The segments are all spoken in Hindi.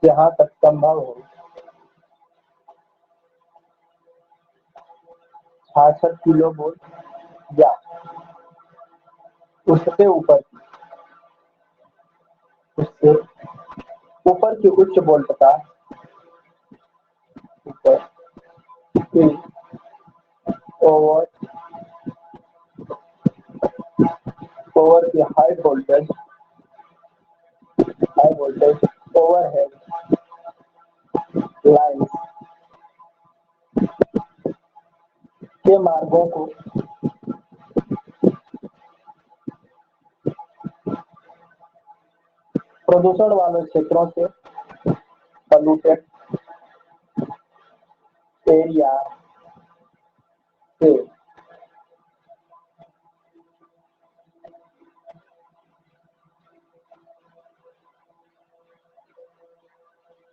जहां तक संभव हो 66 किलोवोल्ट या उससे उससे ऊपर की उच्च वोल्टता ऊपर की ओवर ओवर की हाई वोल्टेज ओवरहेड लाइन के मार्गों को प्रदूषण वाले क्षेत्रों से पॉल्यूटेड एरिया से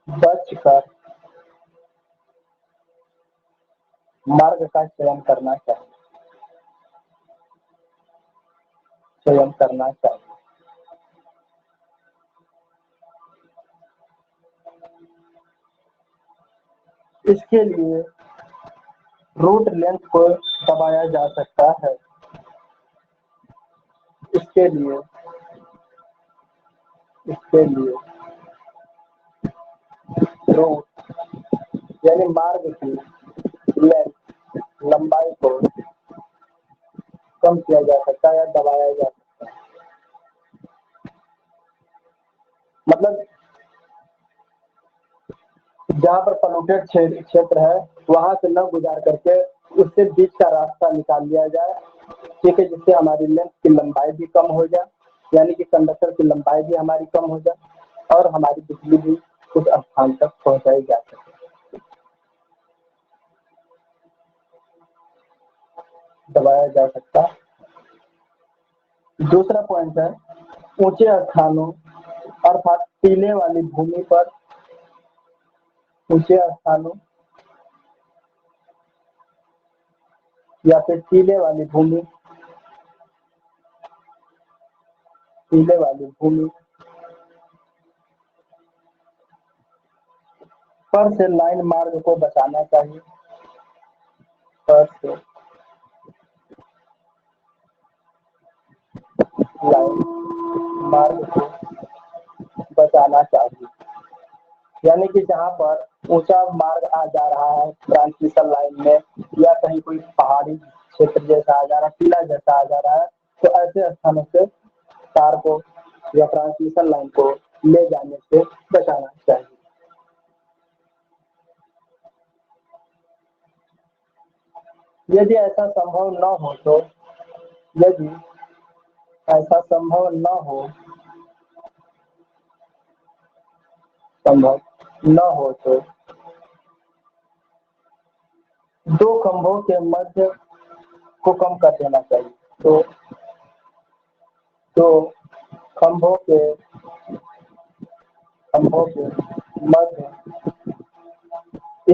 बचकर मार्ग का चयन करना चाहिए। इसके लिए रूट लेंथ को दबाया जा सकता है। इसके लिए रूट यानी मार्ग की लेंथ लंबाई को कम किया जा सकता है या दबाया जा सकता है। मतलब जहाँ पर पॉल्यूटेड क्षेत्र है वहां से न गुजार करके उससे बीच का रास्ता निकाल लिया जाए, ठीक है, जिससे हमारी लेंथ की लंबाई भी कम हो जाए, यानी कि कंडक्टर की लंबाई भी हमारी कम हो जाए और हमारी बिजली भी उस स्थान तक पहुंचाई जा सके। दबाया जा सकता है। दूसरा पॉइंट है ऊंचे स्थानों अर्थात टीले वाली भूमि पर ऊंचे स्थानों या फिर टीले वाली भूमि पर से लाइन मार्ग को बचाना चाहिए। पर से लाइन मार्ग को बचाना चाहिए, यानी कि जहाँ पर ऊंचा मार्ग आ जा रहा है ट्रांसमिशन लाइन में या कहीं कोई पहाड़ी क्षेत्र जैसा आ जा रहा है, टीला जैसा आ जा रहा है, तो ऐसे स्थानों से तार को या ट्रांसमिशन लाइन को ले जाने से बचाना चाहिए। यदि ऐसा संभव न हो तो यदि ऐसा संभव न हो तो दो खंभों के मध्य को कम कर देना चाहिए। तो दो खंभों के मध्य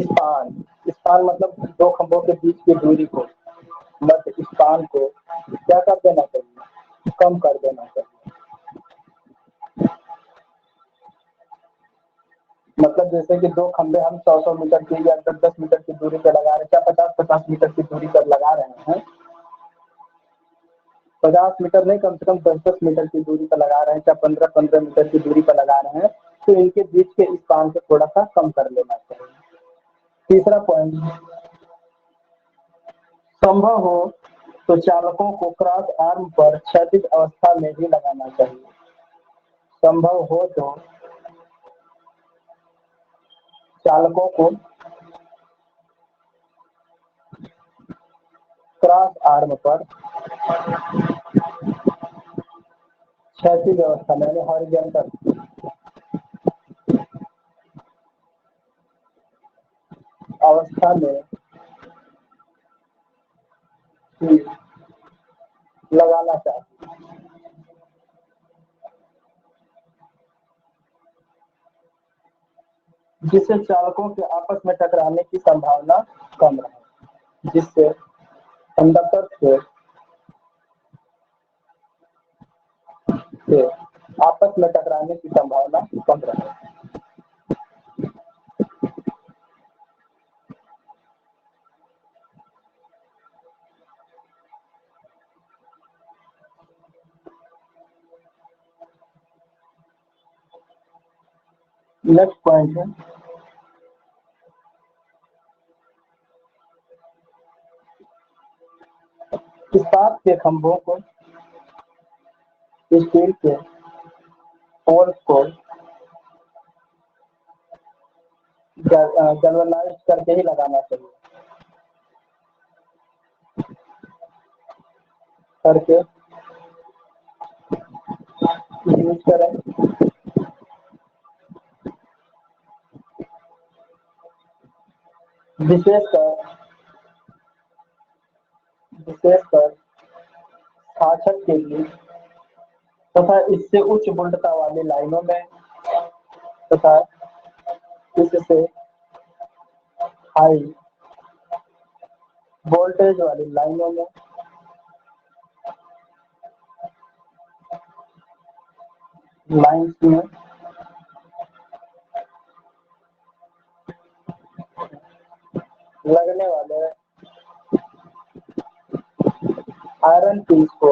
स्पान मतलब दो खंभों के बीच की दूरी को मध्य स्पान को क्या कर देना चाहिए, कम कर देना चाहिए। मतलब जैसे कि दो खंभे हम 100 मीटर की या 10 मीटर की दूरी पर लगा रहे हैं, क्या 50 मीटर की दूरी पर लगा रहे हैं, 50 मीटर नहीं, कम से कम 10 मीटर की दूरी पर लगा रहे हैं, क्या 15 मीटर की दूरी पर लगा रहे हैं, तो इनके बीच के स्पान को थोड़ा सा कम कर लेना चाहिए। तीसरा पॉइंट, संभव हो तो चालकों को क्रॉस आर्म पर क्षैतिज अवस्था में ही लगाना चाहिए। संभव हो तो चालकों को क्रॉस आर्म पर क्षैतिज अवस्था में हॉरिजॉन्टल अवस्था में लगाना चाहिए, जिससे चालकों के आपस में टकराने की संभावना कम रहे, जिससे कंडक्टर से आपस में टकराने की संभावना कम रहे। नेक्स्ट पॉइंट है इस्पात के खंभों को स्टील के पोल्स को गैल्वेनाइज करके ही लगाना चाहिए, करके यूज करें। विशेषकर छाछक के लिए तथा इससे उच्च वोल्टता वाली लाइनों में तथा इससे हाई वोल्टेज वाली लाइनों में लाइन्स में लगने वाले आयरन पीस को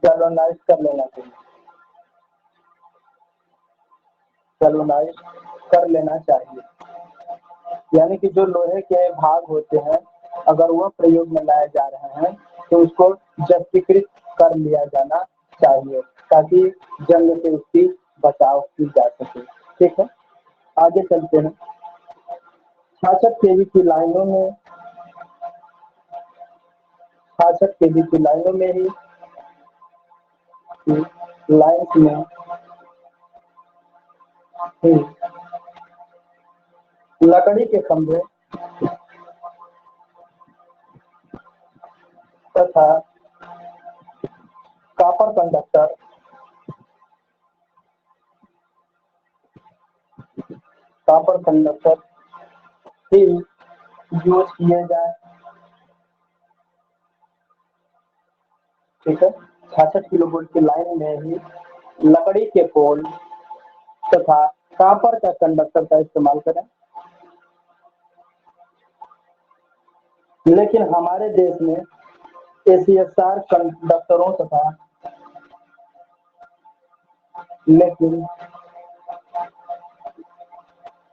गैल्वेनाइज कर लेना चाहिए, गैल्वेनाइज कर लेना चाहिए। यानी कि जो लोहे के भाग होते हैं अगर वह प्रयोग में लाए जा रहे हैं तो उसको जस्तीकृत कर लिया जाना चाहिए ताकि जंग से उसकी बचाव की जा सके। ठीक है, आगे चलते हैं। 66 केवी की लाइनों में 66 केवी की लाइनों में ही लाइन्स में लकड़ी के खंभे तथा कॉपर कंडक्टर ही यूज किए जाए। ठीक है, 66 किलोवोल्ट की लाइन में ही लकड़ी के पोल तथा कॉपर का कंडक्टर का इस्तेमाल करें। लेकिन हमारे देश में ACSR कंडक्टरों तथा लेकिन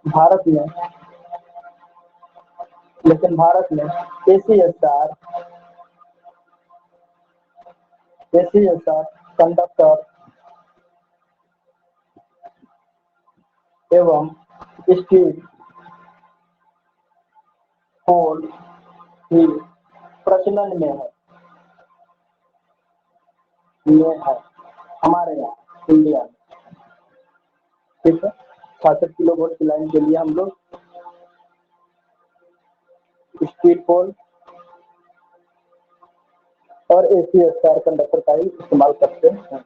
भारत में ACSR कंडक्टर एवं स्टील पोल ही प्रचलन में है हमारे यहाँ इंडिया में। ठीक है, 66 किलोवोल्ट की लाइन के लिए हम लोग स्टील पोल और ACSR कंडक्टर का ही इस्तेमाल करते हैं।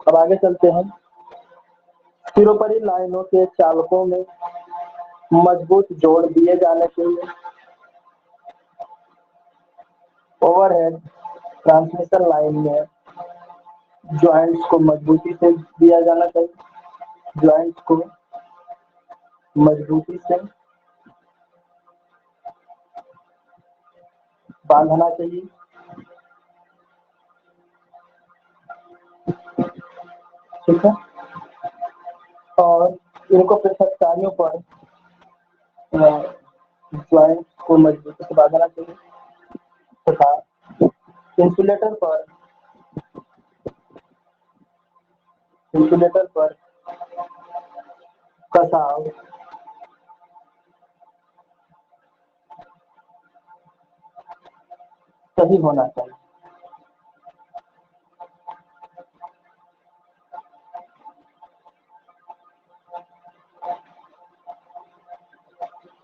अब आगे चलते हैं। सिरोपरी लाइनों के चालकों में मजबूत जोड़ दिए जाने चाहिए। ओवरहेड ट्रांसमिशन लाइन में ज्वाइंट्स को मजबूती से दिया जाना चाहिए, ज्वाइंट्स को मजबूती से बांधना चाहिए। ठीक है, और इनको पृथक कार्यों पर ज्वाइंट को मजबूती से बांधना चाहिए तथा इंसुलेटर पर कसाव सही होना चाहिए।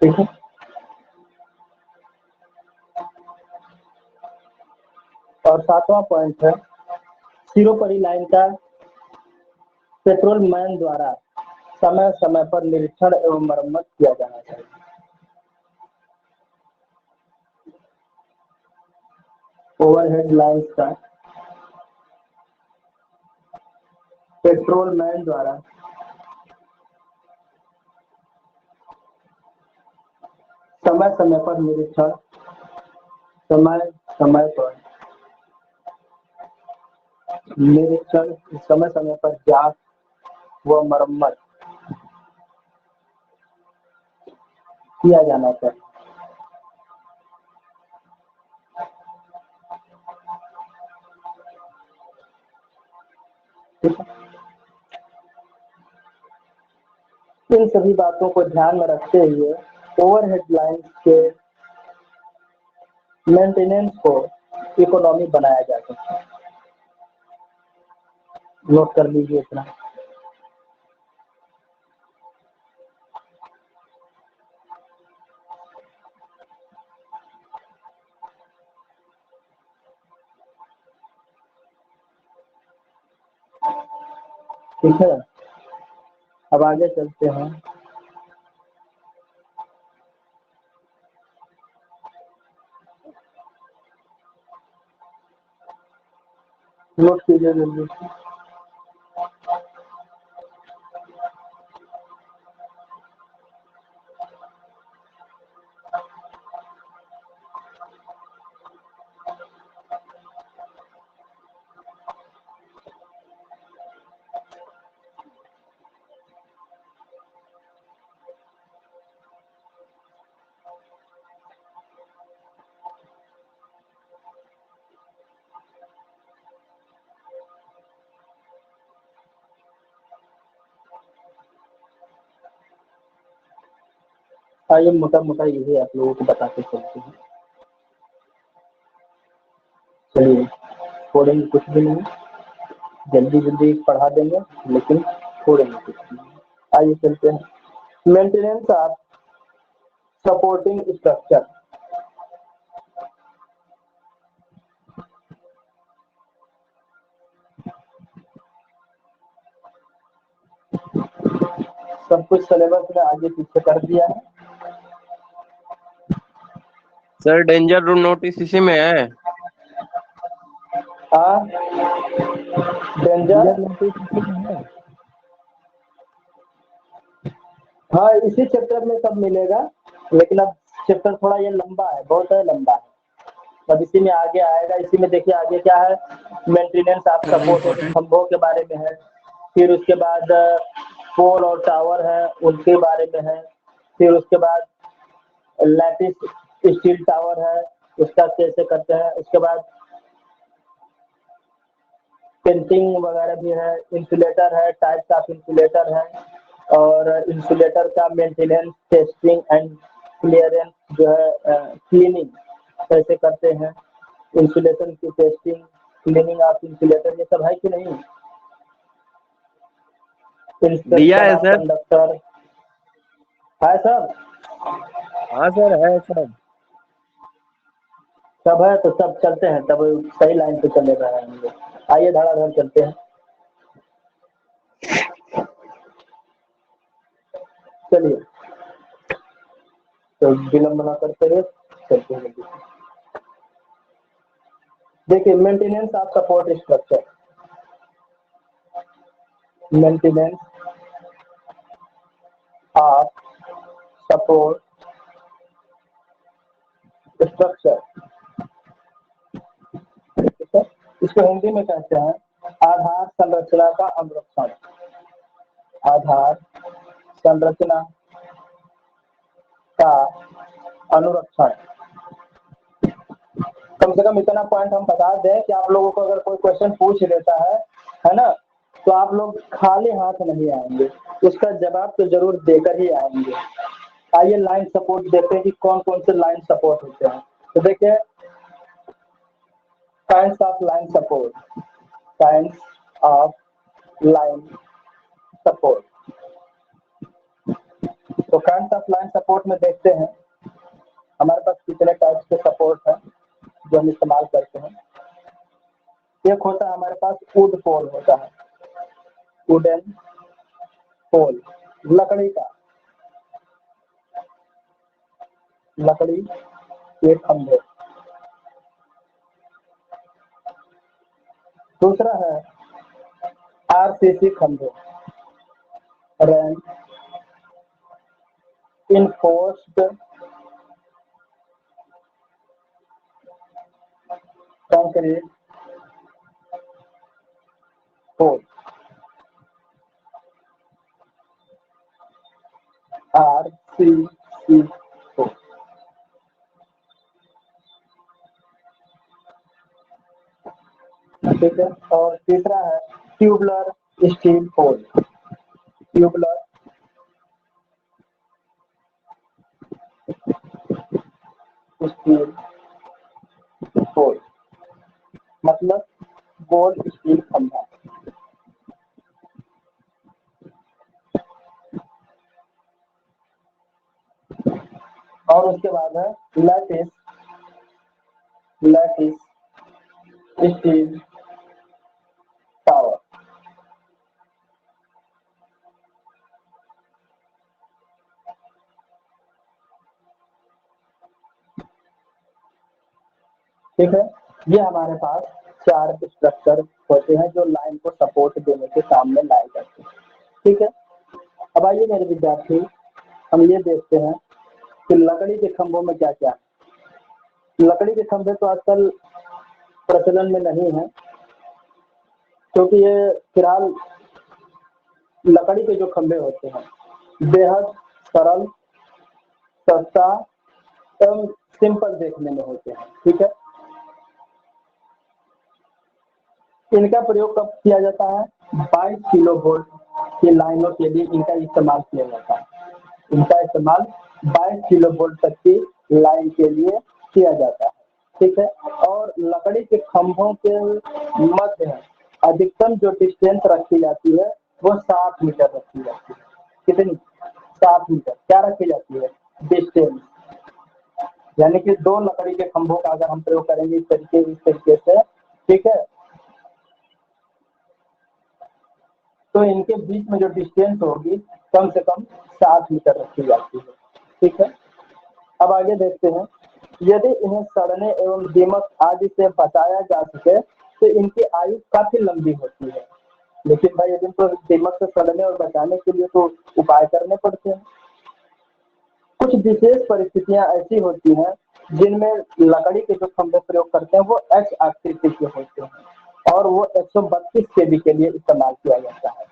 ठीक है, और 7वां पॉइंट है सिरोपरी लाइन का पेट्रोल मैन द्वारा समय समय पर निरीक्षण एवं मरम्मत किया जाना चाहिए। ओवरहेड लाइन्स का पेट्रोल मैन द्वारा समय समय पर निरीक्षण समय समय पर निरीक्षण, समय समय पर जांच व मरम्मत किया जाना चाहिए। ठीक है? इन सभी बातों को ध्यान में रखते हुए ओवरहेड लाइन के मेंटेनेंस को इकोनॉमी बनाया जा सकता है। नोट कर लीजिए इतना। ठीक है, अब आगे चलते हैं। नोट कीजिए जल्दी। आइए मोटा मोटा यही आप लोगों को बताते चलते हैं। चलिए, छोड़ेंगे कुछ भी नहीं, जल्दी जल्दी पढ़ा देंगे, लेकिन छोड़ेंगे कुछ भी नहीं। आइए चलते हैं। Maintenance of supporting structure. सब कुछ सिलेबस में आगे पीछे कर दिया है। सर डेंजर रूम नोटिस इसी में है। हाँ, डेंजर नोटिस इसी में है। हाँ, इसी चैप्टर में सब मिलेगा, लेकिन अब चैप्टर थोड़ा ये लंबा है, बहुत है लंबा है। अब इसी में आगे आएगा। इसी में देखिए आगे क्या है, मेंटेनेंस ऑफ सपोर्टेड खंभों के बारे में है। फिर उसके बाद पोल और टावर है, उनके बारे में है। फिर उसके बाद लैटिस स्टील टावर है, उसका कैसे करते हैं। उसके बाद पेंटिंग वगैरह भी है। इंसुलेटर है, टाइप्स ऑफ इंसुलेटर है, और इंसुलेटर का मेंटेनेंस, टेस्टिंग एंड क्लियरेंस जो है, क्लीनिंग कैसे करते हैं। इंसुलेशन की टेस्टिंग, क्लीनिंग ऑफ इंसुलेटर, ये सब है कि नहीं। दिया इंस्पेक्शन है ऑफ सर। कंडक्टर है सब। हाँ सर है सब। सब है तो सब चलते हैं, तब सही लाइन पे चले रहे हैं हम लोग। आइए धड़ाधड़ चलते हैं। चलिए, तो विलम्ब न करते हुए चलते हैं। देखिए, maintenance of support structure. Maintenance of support structure, ठीक है। इसको हिंदी में कहते हैं आधार संरचना का अनुरक्षण। आधार संरचना का अनुरक्षण। कम से कम इतना पॉइंट हम बता दें कि आप लोगों को अगर कोई क्वेश्चन पूछ देता है ना, तो आप लोग खाली हाथ नहीं आएंगे, उसका जवाब तो जरूर देकर ही आएंगे। आइए लाइन सपोर्ट देखते हैं कि कौन कौन से लाइन सपोर्ट होते हैं। तो देखिए, kinds of line support. Kinds of line support. तो काइंड्स ऑफ लाइन सपोर्ट में देखते हैं हमारे पास कितने टाइप्स के सपोर्ट है जो हम इस्तेमाल करते हैं। एक होता है हमारे पास वुड पोल होता है, वुडन पोल, लकड़ी का, लकड़ी के खंभे। दूसरा है आरसीसी खंभे, रैन इनफोर्स्ड कंक्रीट पोल, RCC पोल। ठीक है, और तीसरा है ट्यूबलर स्टील पोल। ट्यूबलर स्टील पोल मतलब गोल स्टील खंभा। और उसके बाद है लैटिस स्टील टावर। ठीक है, ये हमारे पास 4 स्ट्रक्चर होते हैं जो लाइन को सपोर्ट देने के काम में लाए जाते हैं। ठीक है, अब आइए मेरे विद्यार्थी, हम ये देखते हैं कि लकड़ी के खंभों में क्या क्या है। लकड़ी के खंभे तो आजकल प्रचलन में नहीं है, क्योंकि ये फिलहाल लकड़ी के जो खंभे होते हैं बेहद सरल, सस्ता एवं सिंपल देखने में होते हैं। ठीक है, इनका प्रयोग कब किया जाता है? 22 किलो वोल्ट की लाइनों के लिए इनका इस्तेमाल किया जाता है। इनका इस्तेमाल 22 किलो वोल्ट तक की लाइन के लिए किया जाता है। ठीक है, और लकड़ी के खंभों के मध्य अधिकतम जो डिस्टेंस रखी जाती है वो 60 मीटर रखी जाती है। कितनी? 60 मीटर। क्या रखी जाती है? डिस्टेंस। यानी कि 2 लकड़ी के खंभों का अगर हम प्रयोग करेंगे इस तरीके से, ठीक है, तो इनके बीच में जो डिस्टेंस होगी कम से कम 60 मीटर रखी जाती है। ठीक है, अब आगे देखते हैं, यदि इन्हें सड़ने एवं दीमक आदि से बचाया जा सके तो इनकी आयु काफी लंबी होती है। लेकिन भाई यदि इनको दीमक से सड़ने और बचाने के लिए तो उपाय करने पड़ते हैं। कुछ विशेष परिस्थितियां ऐसी होती हैं जिनमें लकड़ी के जो खंभे प्रयोग करते हैं वो एच आकृति के होते हैं और वो 132 केवी के लिए इस्तेमाल किया जाता है।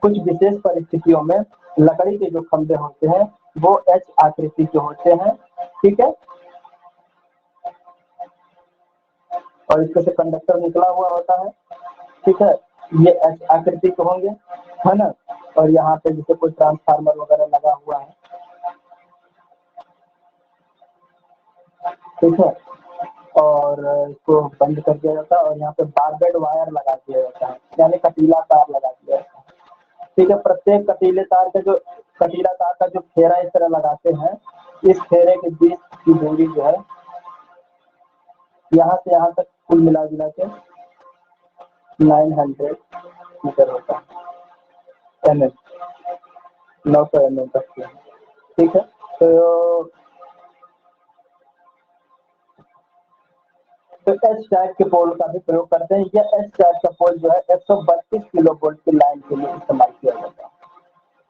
कुछ विशेष परिस्थितियों में लकड़ी के जो खंभे होते हैं वो एच आकृति के होते हैं। ठीक है, और इसके से कंडक्टर निकला हुआ होता है। ठीक है, ये एच आकृति के होंगे, है ना, और यहाँ पे जैसे कोई ट्रांसफार्मर वगैरह लगा हुआ है। ठीक है, और इसको बंद कर दिया जाता है और यहाँ पे बारबेड वायर लगा दिया जाता है, यानी कटीला तार लगा दिया जाता है। ठीक है, प्रत्येक कटीला तार का जो फेरा इस तरह लगाते हैं, इस फेरे के बीच की दूरी जो है यहाँ से यहाँ तक कुल मिला जुला के 900 मीटर होता है, एम एम, 900 mm तक की। ठीक है, तो एच टाइप के पोल का भी प्रयोग करते हैं। यह एच टाइप का पोल जो है 132 किलो वोल्ट की लाइन के लिए इस्तेमाल किया जाता है।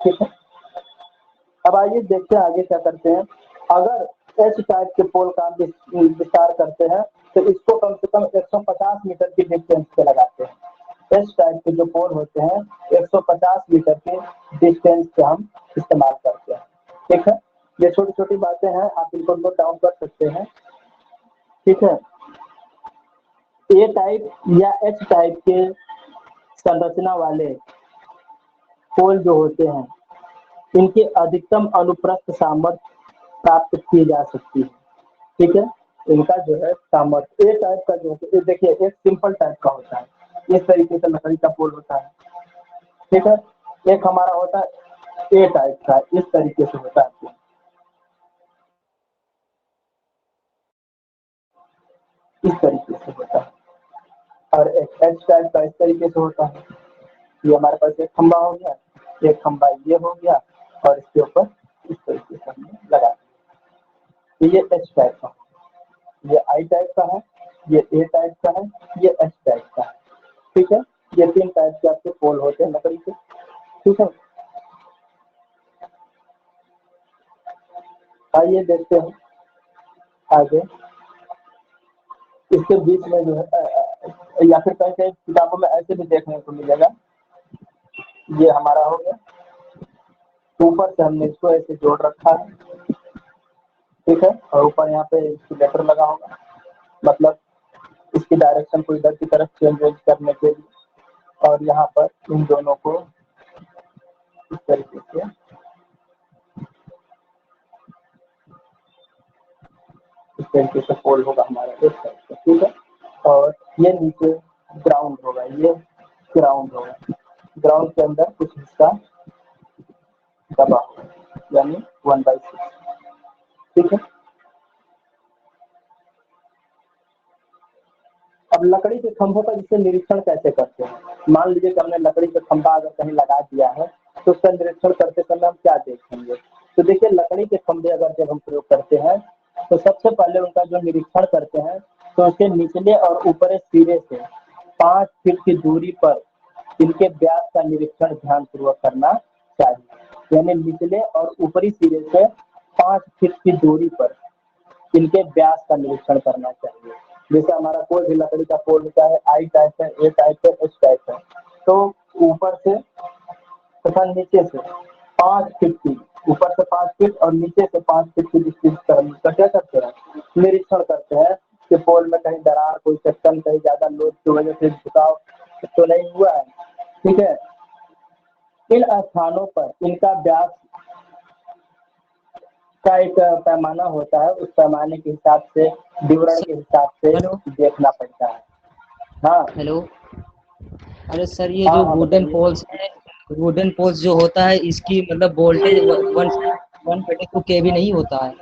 ठीक है, अब आइए देखते हैं आगे क्या करते हैं। अगर एच टाइप के पोल का विस्तार करते हैं तो इसको कम से कम 150 मीटर की डिस्टेंस पे लगाते हैं। एच टाइप के जो पोल होते हैं 150 मीटर के डिस्टेंस पे हम इस्तेमाल करते हैं। ठीक है, ये छोटी छोटी बातें हैं, आप इनको नोट डाउन कर सकते हैं। ठीक है, ए टाइप या एच टाइप के संरचना वाले पोल जो होते हैं इनके अधिकतम अनुप्रस्थ सामर्थ्य प्राप्त की जा सकती है। ठीक है, इनका जो है सामर्थ्य ए टाइप का जो है, देखिए एक सिंपल टाइप का होता है, इस तरीके से लकड़ी का पोल होता है। ठीक है, एक हमारा होता है ए टाइप का, इस तरीके से होता है, इस तरीके से होता है, और एक एच टाइप का इस तरीके से होता है। ये हमारे पास एक खंबा हो गया, एक खंबा ये हो गया और इसके ऊपर इस तरीके से हमने लगा दिया। ये एच टाइप का, ये आई टाइप का है, ये ए टाइप का है, ये एच टाइप का है। ठीक है, ये 3 टाइप के आपके पोल होते हैं लकड़ी के। ठीक है, आइए देखते हैं आगे इसके बीच में जो है या फिर कहीं कहीं किताबों में ऐसे भी देखने को मिलेगा। ये हमारा हो गया, ऊपर से हमने इसको ऐसे जोड़ रखा है, ठीक है, और ऊपर यहाँ पे इंसुलेटर लगा होगा, मतलब इसकी डायरेक्शन को इधर की तरफ चेंज करने के लिए। और यहाँ पर इन दोनों को इस तरीके से पोल होगा हमारा इस साइड से, ठीक है। और ये नीचे ग्राउंड होगा, ये ग्राउंड होगा, ग्राउंड के अंदर कुछ हिस्सा दबा होगा, यानी 1/6, ठीक है। अब लकड़ी के खंभों का जिससे निरीक्षण कैसे करते हैं, मान लीजिए कि हमने लकड़ी का खंभा अगर कहीं लगा दिया है तो उसका निरीक्षण करते समय हम क्या देखेंगे। तो देखिए, लकड़ी के खंभे अगर जब हम प्रयोग करते हैं तो सबसे पहले उनका जो निरीक्षण करते हैं तो उसके निचले और ऊपरी सिरे से 5 फीट की दूरी पर इनके व्यास का निरीक्षण ध्यानपूर्वक करना चाहिए। यानी निचले और ऊपरी सिरे से 5 फीट की दूरी पर इनके व्यास का निरीक्षण करना चाहिए। जैसे हमारा कोई भी लकड़ी का पोल चाहे आई टाइप है, ए टाइप है, एच टाइप है, तो ऊपर से तथा नीचे से 5 फीट की, ऊपर से 5 फीट और नीचे से 5 फीट की डिस्टेंस का क्या करते हैं, निरीक्षण करते हैं कि पोल में कहीं दरार, कोई सेक्शन कहीं ज्यादा लोड की वजह से झुकाव तो नहीं हुआ है, ठीक है। इन स्थानों पर इनका व्यास का एक पैमाना होता है, उस पैमाने के हिसाब से, विवरण के हिसाब से देखना पड़ता है। हाँ हेलो, अरे सर ये जो वुडन पोल्स है, वुडन पोल्स जो होता है इसकी मतलब वोल्टेज 132 kV नहीं होता है।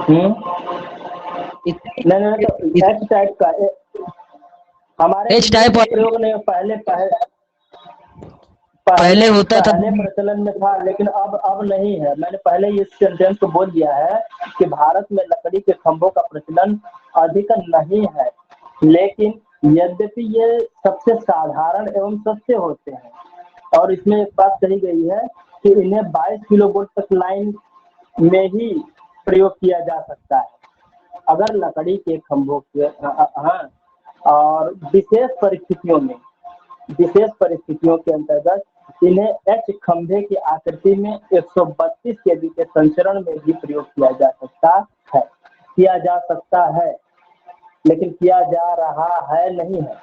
नहीं तो एच टाइप का हमारे एच टाइप प्रयोग नहीं, पहले होता था, पहले प्रचलन में था, लेकिन अब नहीं है। मैंने पहले इस सेंटेंस को बोल दिया है कि भारत में लकड़ी के खंभों का प्रचलन अधिक नहीं है, लेकिन यद्यपि ये सबसे साधारण एवं सस्ते होते हैं। और इसमें एक बात कही गई है कि इन्हें 22 किलोवोल्ट तक लाइन में ही प्रयोग किया जा सकता है। अगर लकड़ी के खंभों के और विशेष परिस्थितियों के अंतर्गत इन्हें एच खंभे की आकृति में 132 केवी के संचरण में भी प्रयोग किया जा सकता है, लेकिन किया जा रहा है नहीं है,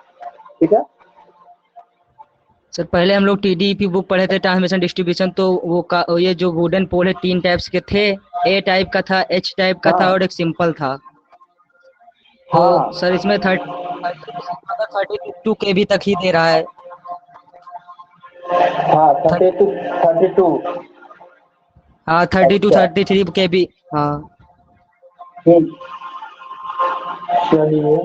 ठीक है। सर पहले हम लोग TDP बुक पढ़े थे, ट्रांसमिशन डिस्ट्रीब्यूशन, तो वो ये जो वुडन पोल है 3 टाइप्स के थे, ए टाइप का था, एच टाइप का था और एक सिंपल था। तो सर इसमें 32 kV तक ही दे रहा है। हाँ 32 हाँ 32 33 kV। हाँ चलिए,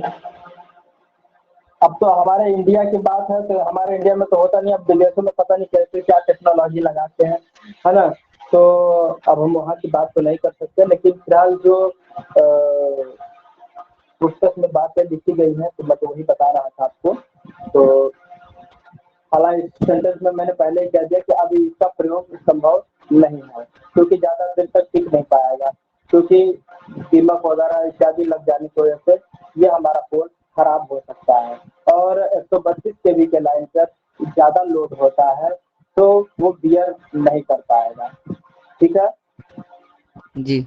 अब तो हमारे इंडिया की बात है, तो हमारे इंडिया में तो होता नहीं, अब विदेशों में पता नहीं कैसे क्या टेक्नोलॉजी लगाते हैं, है ना। तो अब हम वहाँ की बात तो नहीं कर सकते, लेकिन फिलहाल जो पुस्तक में बातें लिखी गई हैं तो मैं तो वही बता रहा था आपको। तो हालांकि इस सेंटेंस में मैंने पहले ही कह दिया कि अभी इसका प्रयोग संभव नहीं है, क्योंकि ज़्यादा देर तक टिक नहीं पाएगा, क्योंकि दीमक वगैरह इत्यादि लग जाने की वजह से ये हमारा पोल खराब हो सकता है। और 132 kV के लाइन पर ज़्यादा लोड होता है तो वो बियर नहीं कर पाएगा, ठीक है जी।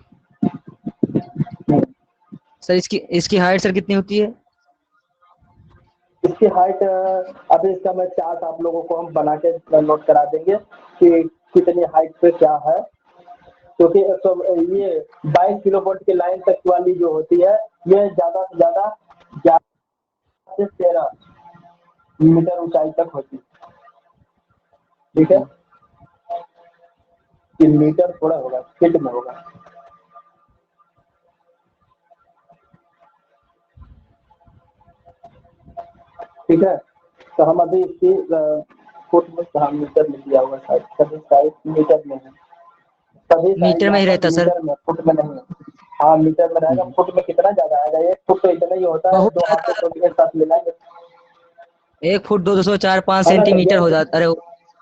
सर इसकी हाइट सर कितनी होती है? इसकी हाइट अभी इसका मैं चार्ट आप लोगों को हम बना के नोट करा देंगे कि कितनी हाइट पे क्या है, क्योंकि ये 22 किलोवोल्ट की लाइन तक वाली जो होती है ये ज़्यादा से ज़्यादा 11 से 13 मीटर ऊंचाई तक होती है, ठीक है। कि मीटर थोड़ा होगा, फीट में होगा। ठीक है, तो हम अभी इसकी फुट में कहाँ मीटर में दिया हुआ है, सभी साइड मीटर में है, सभी मीटर में ही रहता सर, मीटर में, फुट में नहीं है। हाँ मीटर में रहेगा, फुट में कितना ज्यादा आएगा, 1 फुट तो इतना ही होता है, 2 हाथों को एक साथ मिलाएंगे 1 फुट 204-5 सेंटीमीटर हो जाता। अरे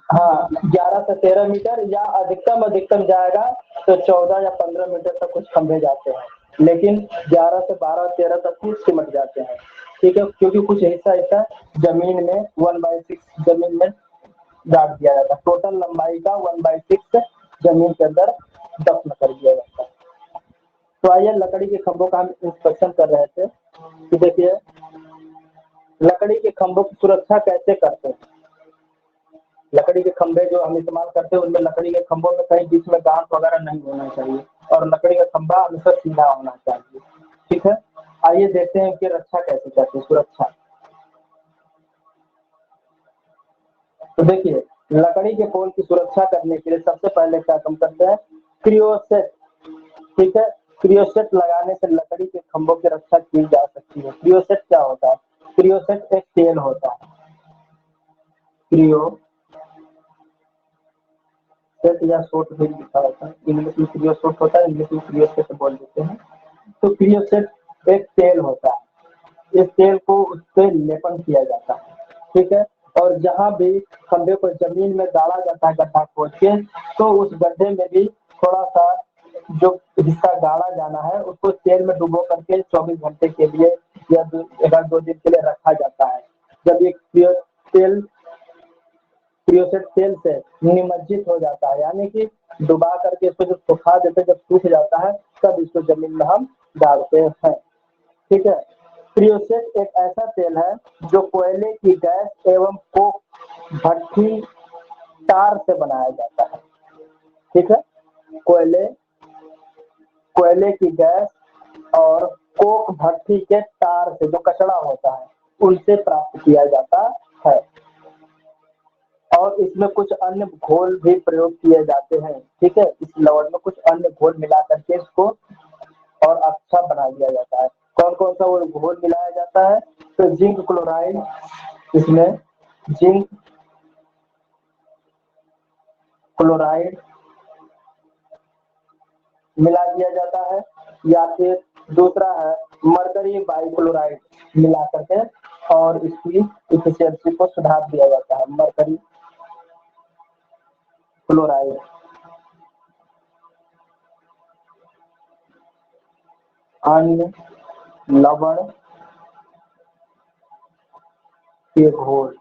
हाँ 11 से 13 मीटर, या अधिकतम जाएगा तो 14 या 15 मीटर तक कुछ खंभे जाते हैं, लेकिन 11 से 12 13 तक ही सिमट जाते हैं। ठीक है, क्योंकि कुछ हिस्सा जमीन में 1/6 जमीन में गाड़ दिया जाता है। टोटल लंबाई का 1/6 जमीन के अंदर दफन कर दिया जाता है। तो आइए लकड़ी के खंभों का हम इंस्पेक्शन कर रहे थे कि देखिए लकड़ी के खंभों की सुरक्षा कैसे करते हैं। लकड़ी के खंभे जो हम इस्तेमाल करते हैं उनमें लकड़ी के खंभों में कहीं बीच में गांठ वगैरह नहीं होना चाहिए और लकड़ी का खंभा हमेशा सीधा होना चाहिए। ठीक है, आइए देखते हैं कि रक्षा कैसे करते हैं, सुरक्षा। तो देखिए लकड़ी के पोल की सुरक्षा करने के लिए सबसे पहले क्या काम करते हैं, क्रियोसेट। ठीक है, क्रियोसेट लगाने से लकड़ी के खंभों की रक्षा की जा सकती है। क्रियोसेट क्या होता है, क्रियोसेट एक तेल होता है, क्रियोसेट या सोट भी लिखा होता है, इंग्लिश में क्रियोसोट होता है, इंग्लिश में क्रियोसेट बोल देते हैं। तो क्रियोसेट एक तेल होता है, इस तेल को उस पर लेपन किया जाता है। ठीक है, और जहां भी खंभे को जमीन में गाड़ा जाता है गड्ढा खोद के, तो उस गड्ढे में भी थोड़ा सा जो हिस्सा गाड़ा जाना है उसको तेल में डुबो करके 24 घंटे के लिए या 1-2 दिन के लिए रखा जाता है। जब ये क्रियोसेट तेल से निमज्जित हो जाता है, यानी कि डुबा करके इसको जब सुखा देते हैं, जब सूख जाता है तब इसको जमीन में हम डालते हैं। ठीक है, क्रियोसेट एक ऐसा तेल है जो कोयले की गैस एवं कोक भट्ठी तार से बनाया जाता है। ठीक है, कोयले की गैस और कोक भट्ठी के तार से जो कचरा होता है उनसे प्राप्त किया जाता है और इसमें कुछ अन्य घोल भी प्रयोग किए जाते हैं। ठीक है, इस लवण में कुछ अन्य घोल मिला करके इसको और अच्छा बना दिया जाता है। कौन कौन सा वो घोल मिलाया जाता है, तो जिंक क्लोराइड, इसमें जिंक क्लोराइड मिला दिया जाता है, या फिर दूसरा है मरकरी बाइक्लोराइड मिला करके और इसकी इफिशियंसी को सुधार दिया जाता है। मरकरी क्लोराइड अन्य लवण के घोल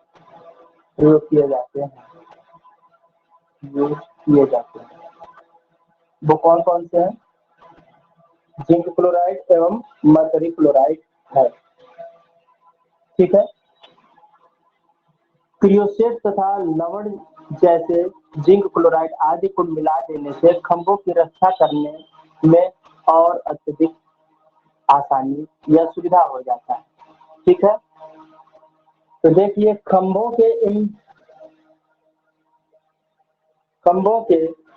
प्रयोग किए जाते हैं, यूज किए जाते हैं। वो कौन कौन से हैं, जिंक क्लोराइड एवं मरकरी क्लोराइड है। ठीक है, क्रियोसेट तथा लवण जैसे जिंक क्लोराइड आदि को मिला देने से खंभों की रक्षा करने में और अत्यधिक आसानी या सुविधा हो जाता है। ठीक है, तो देखिए खंभों के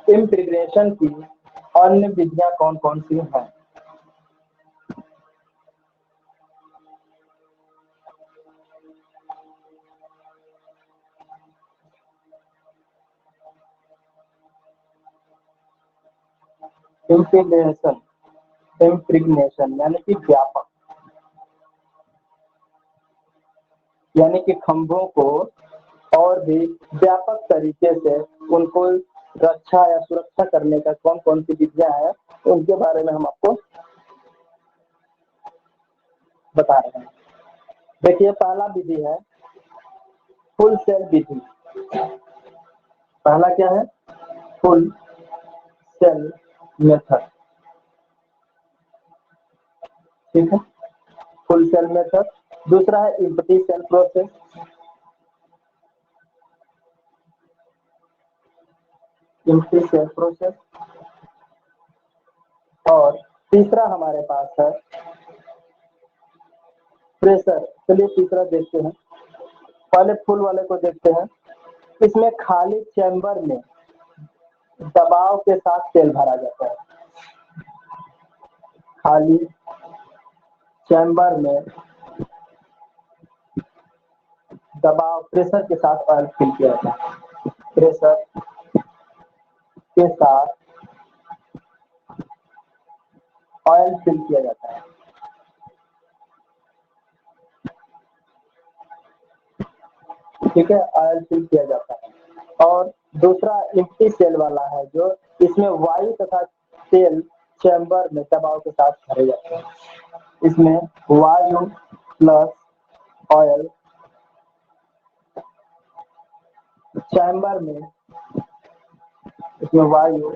इम्प्रिग्नेशन की अन्य विधियां कौन कौन सी हैं। इम्प्रिग्नेशन यानी कि व्यापक, यानी कि खंभों को और भी व्यापक तरीके से उनको रक्षा या सुरक्षा करने का कौन कौन सी विधियां हैं उनके बारे में हम आपको बता रहे हैं। देखिए पहला विधि है फुल सेल विधि। पहला क्या है, फुल सेल मेथड। ठीक है, फुल सेल मेथड। दूसरा है empty cell process. Empty cell process. और तीसरा हमारे पास है प्रेशर। चलिए तीसरा देखते हैं, पहले फुल वाले को देखते हैं। इसमें खाली चैम्बर में दबाव के साथ तेल भरा जाता है। खाली चैम्बर में दबाव प्रेशर के साथ ऑयल फिल किया जाता है। प्रेशर के साथ ऑयल फिल किया जाता है। ठीक है, ऑयल फिल किया जाता है। और दूसरा एम्प्टी सेल वाला है जो इसमें वायु तथा तेल चैम्बर में दबाव के साथ भरे जाते हैं। इसमें वायु प्लस ऑयल चैम्बर में, इसमें वायु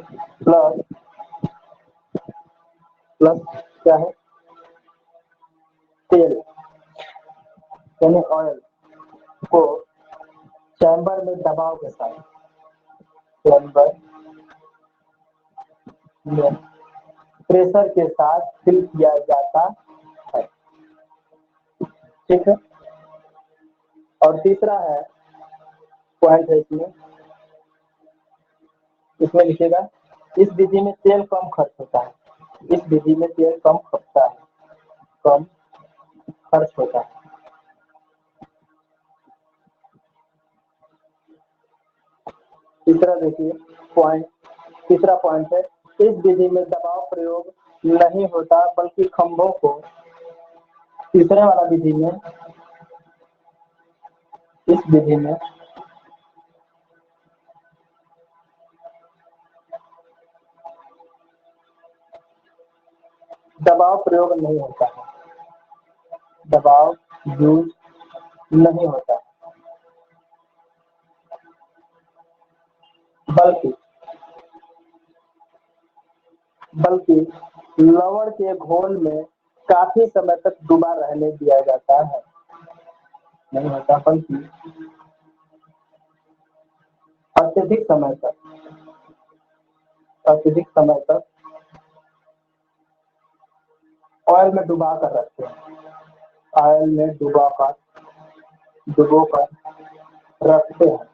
प्लस क्या है, तेल यानी ऑयल को चैम्बर में दबाव के साथ, चैम्बर में प्रेशर के साथ फिल किया जाता है। ठीक है। और तीसरा है पॉइंट है इसमें लिखेगा, इस विधि में तेल कम खर्च होता है। इस विधि में तेल कम खपता है, कम खर्च होता है। तीसरा देखिए पॉइंट, तीसरा पॉइंट है, इस विधि में दबाव प्रयोग नहीं होता बल्कि खंभों को, तीसरे वाला विधि में, इस विधि में दबाव प्रयोग नहीं होता है, दबाव यूज नहीं होता, बल्कि लवण के घोल में काफी समय तक डूबा रहने दिया जाता है। नहीं होता, बल्कि अत्यधिक समय तक ऑयल में डुबा कर रखते हैं, ऑयल में डुबो कर रखते हैं।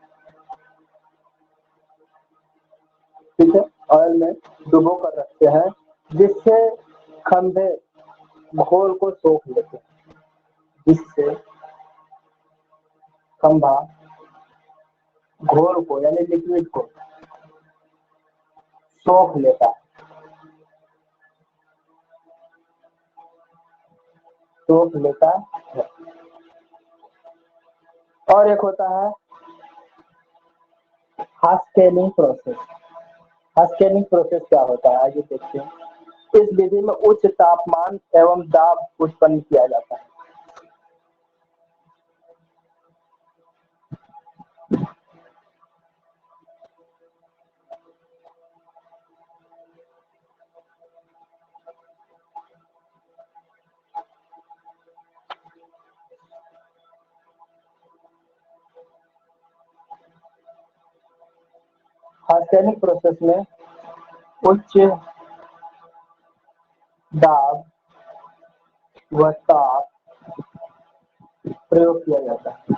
ठीक है, ऑयल में डुबो कर रखते हैं जिससे खंभे घोल को सोख लेते हैं, जिससे खंभा घोल को यानी लिक्विड को सोख लेता है, सोख लेता है। और एक होता है हास्केलिंग प्रोसेस। हास्केलिंग प्रोसेस क्या होता है आइए देखते हैं। इस विधि में उच्च तापमान एवं दाब उत्पन्न किया जाता है। हास्केलिंग प्रोसेस में उच्च दाब व ताप प्रयोग किया जाता है।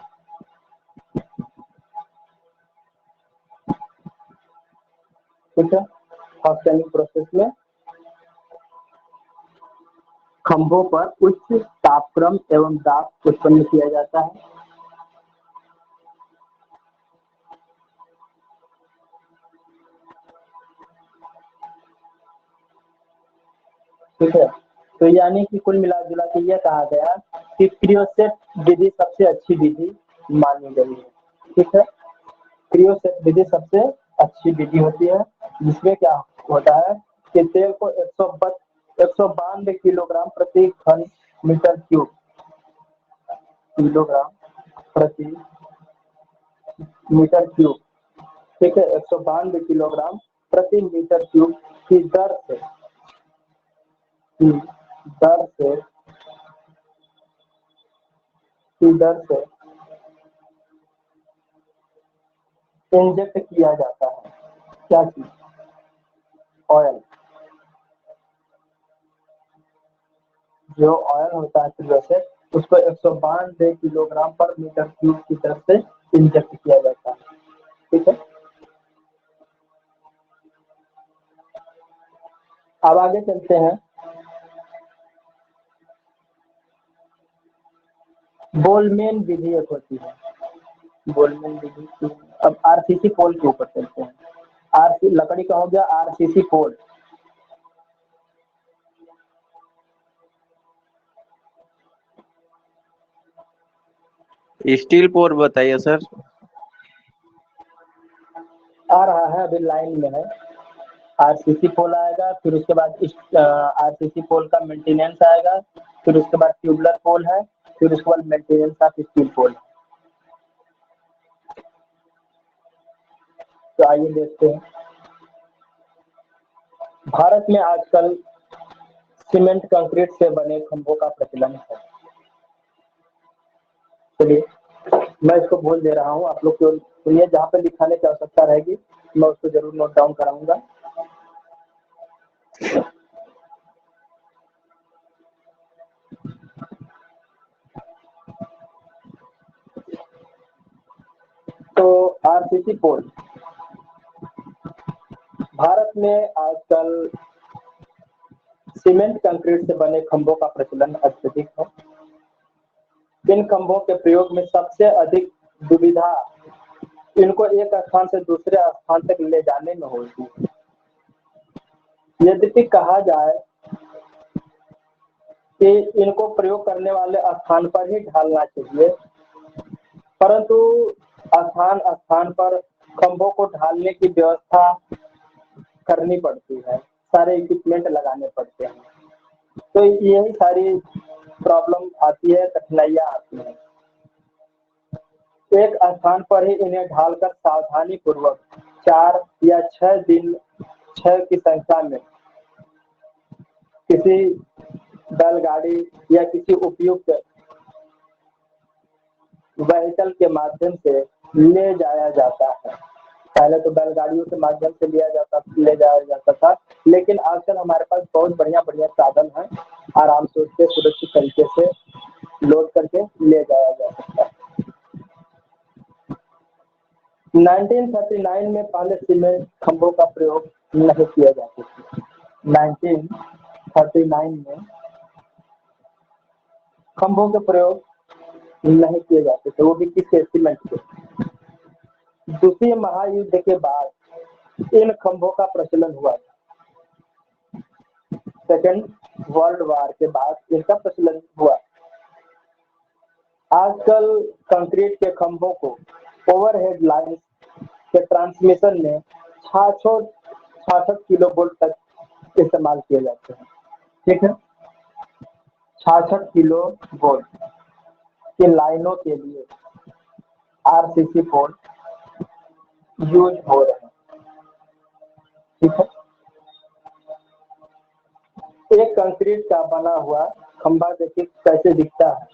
ठीक है, हास्केलिंग प्रोसेस में खंभों पर उच्च तापक्रम एवं दाब उत्पन्न किया जाता है। ठीक है, तो यानी कि कुल मिला जुला के यह कहा गया कि क्रियोसेट विधि सबसे अच्छी विधि मानी गई है। ठीक है, क्रियोसेट विधि सबसे अच्छी विधि होती है, जिसमें क्या होता है कि तेल को 192 किलोग्राम प्रति घन मीटर क्यूब, किलोग्राम प्रति मीटर क्यूब, ठीक है, 192 किलोग्राम प्रति मीटर क्यूब की दर से इंजेक्ट किया जाता है। क्या चीज? ऑयल। जो ऑयल होता है क्रियोसेट उसको 192 किलोग्राम पर मीटर क्यूब की तरफ से इंजेक्ट किया जाता है। ठीक है, अब आगे चलते हैं। बोलमेन विधि एक होती है, बोलमेन विधि। अब आरसीसी पोल के ऊपर चलते हैं। आरसी लकड़ी का हो गया, आरसीसी पोल। स्टील पोर बताइए सर। आ रहा है, अभी लाइन में है। आरसीसी पोल आएगा, फिर उसके बाद आरसीसी पोल का मेंटेनेंस आएगा, फिर उसके बाद ट्यूबुलर पोल है, फिर उसके बाद मेंटेनेंस ऑफ स्टील पोल। तो आइए देखते हैं। भारत में आजकल सीमेंट कंक्रीट से बने खंभों का प्रचलन है। चलिए मैं इसको बोल दे रहा हूँ, आप लोग को सुनिए, जहाँ पे लिखाने की आवश्यकता रहेगी मैं उसको जरूर नोट डाउन कराऊंगा। तो आरसीसी पोल भारत में आजकल सीमेंट कंक्रीट से बने खंभों का प्रचलन अत्यधिक है। इन खंभों के प्रयोग में सबसे अधिक दुविधा इनको एक स्थान से दूसरे स्थान तक ले जाने में होती है। यद्यपि कहा जाए कि इनको प्रयोग करने वाले स्थान पर ही ढालना चाहिए, परंतु स्थान स्थान पर खंभों को ढालने की व्यवस्था करनी पड़ती है, सारे इक्विपमेंट लगाने पड़ते हैं। तो यही सारी प्रॉब्लम आती है, कठिनाइयाँ आती हैं। एक स्थान पर ही इन्हें ढालकर सावधानी पूर्वक 4 या 6 दिन 6 की संख्या में किसी बैलगाड़ी या किसी उपयुक्त व्हीकल के माध्यम से ले जाया जाता है। पहले तो बैलगाड़ियों के माध्यम से ले जाया जाता था, लेकिन आजकल हमारे पास बहुत बढ़िया बढ़िया साधन है, आराम से उससे सुरक्षित तरीके से लोड करके ले जाया जा सकता है। 1939 में पहले सीमेंट खंभों का प्रयोग नहीं किया जाता था। 1939 में खंभों के प्रयोग नहीं किए जाते थे, वो भी किसके? सीमेंट के। दूसरे महायुद्ध के बाद इन खंभों का प्रचलन हुआ था। सेकेंड वर्ल्ड वार के बाद इनका प्रचलन हुआ। आजकल कंक्रीट के खंभों को ओवरहेड लाइन के ट्रांसमिशन में 66 किलो वोल्ट तक इस्तेमाल किए जाते हैं। ठीक है, 66 किलो वोल्ट की लाइनों के लिए आरसीसी पोल यूज हो रहे हैं। ठीक है, एक कंक्रीट का बना हुआ खंभा देखिए कैसे दिखता है।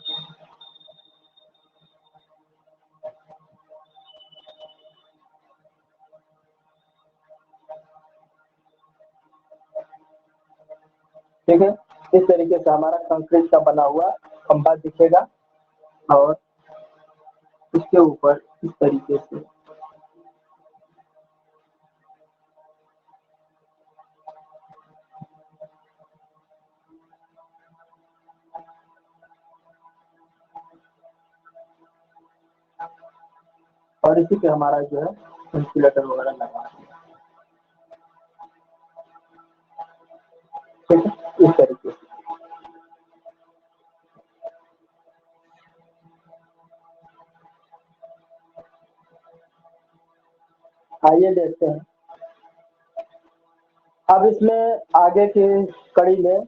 ठीक है, इस तरीके से हमारा कंक्रीट का बना हुआ खंभा दिखेगा और इसके ऊपर इस तरीके से और इसी पे हमारा जो है इंसुलेटर वगैरह लगा है। ठीक है, इस तरीके से। आइए देखते हैं अब इसमें आगे की कड़ी में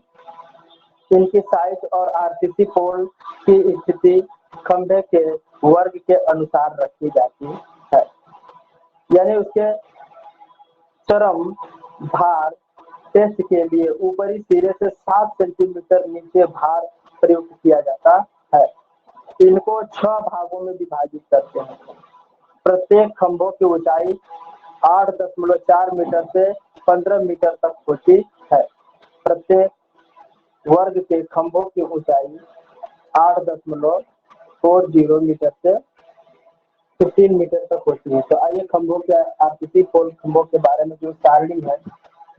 इनकी साइज और आरसीसी पोल की स्थिति खंभे के वर्ग के अनुसार रखी जाती है, यानी उसके चरम भार टेस्ट के लिए ऊपरी सिरे से 7 सेंटीमीटर नीचे भार प्रयुक्त किया जाता है। इनको 6 भागों में विभाजित करते हैं। प्रत्येक खंभों की ऊंचाई 8.4 मीटर से 15 मीटर तक होती है। प्रत्येक वर्ग के खंभों की ऊंचाई 8.40 मीटर से 15 मीटर तक होती है। तो आइए खंभों के आरसीसी पोल खंभों के बारे में जो सारणी है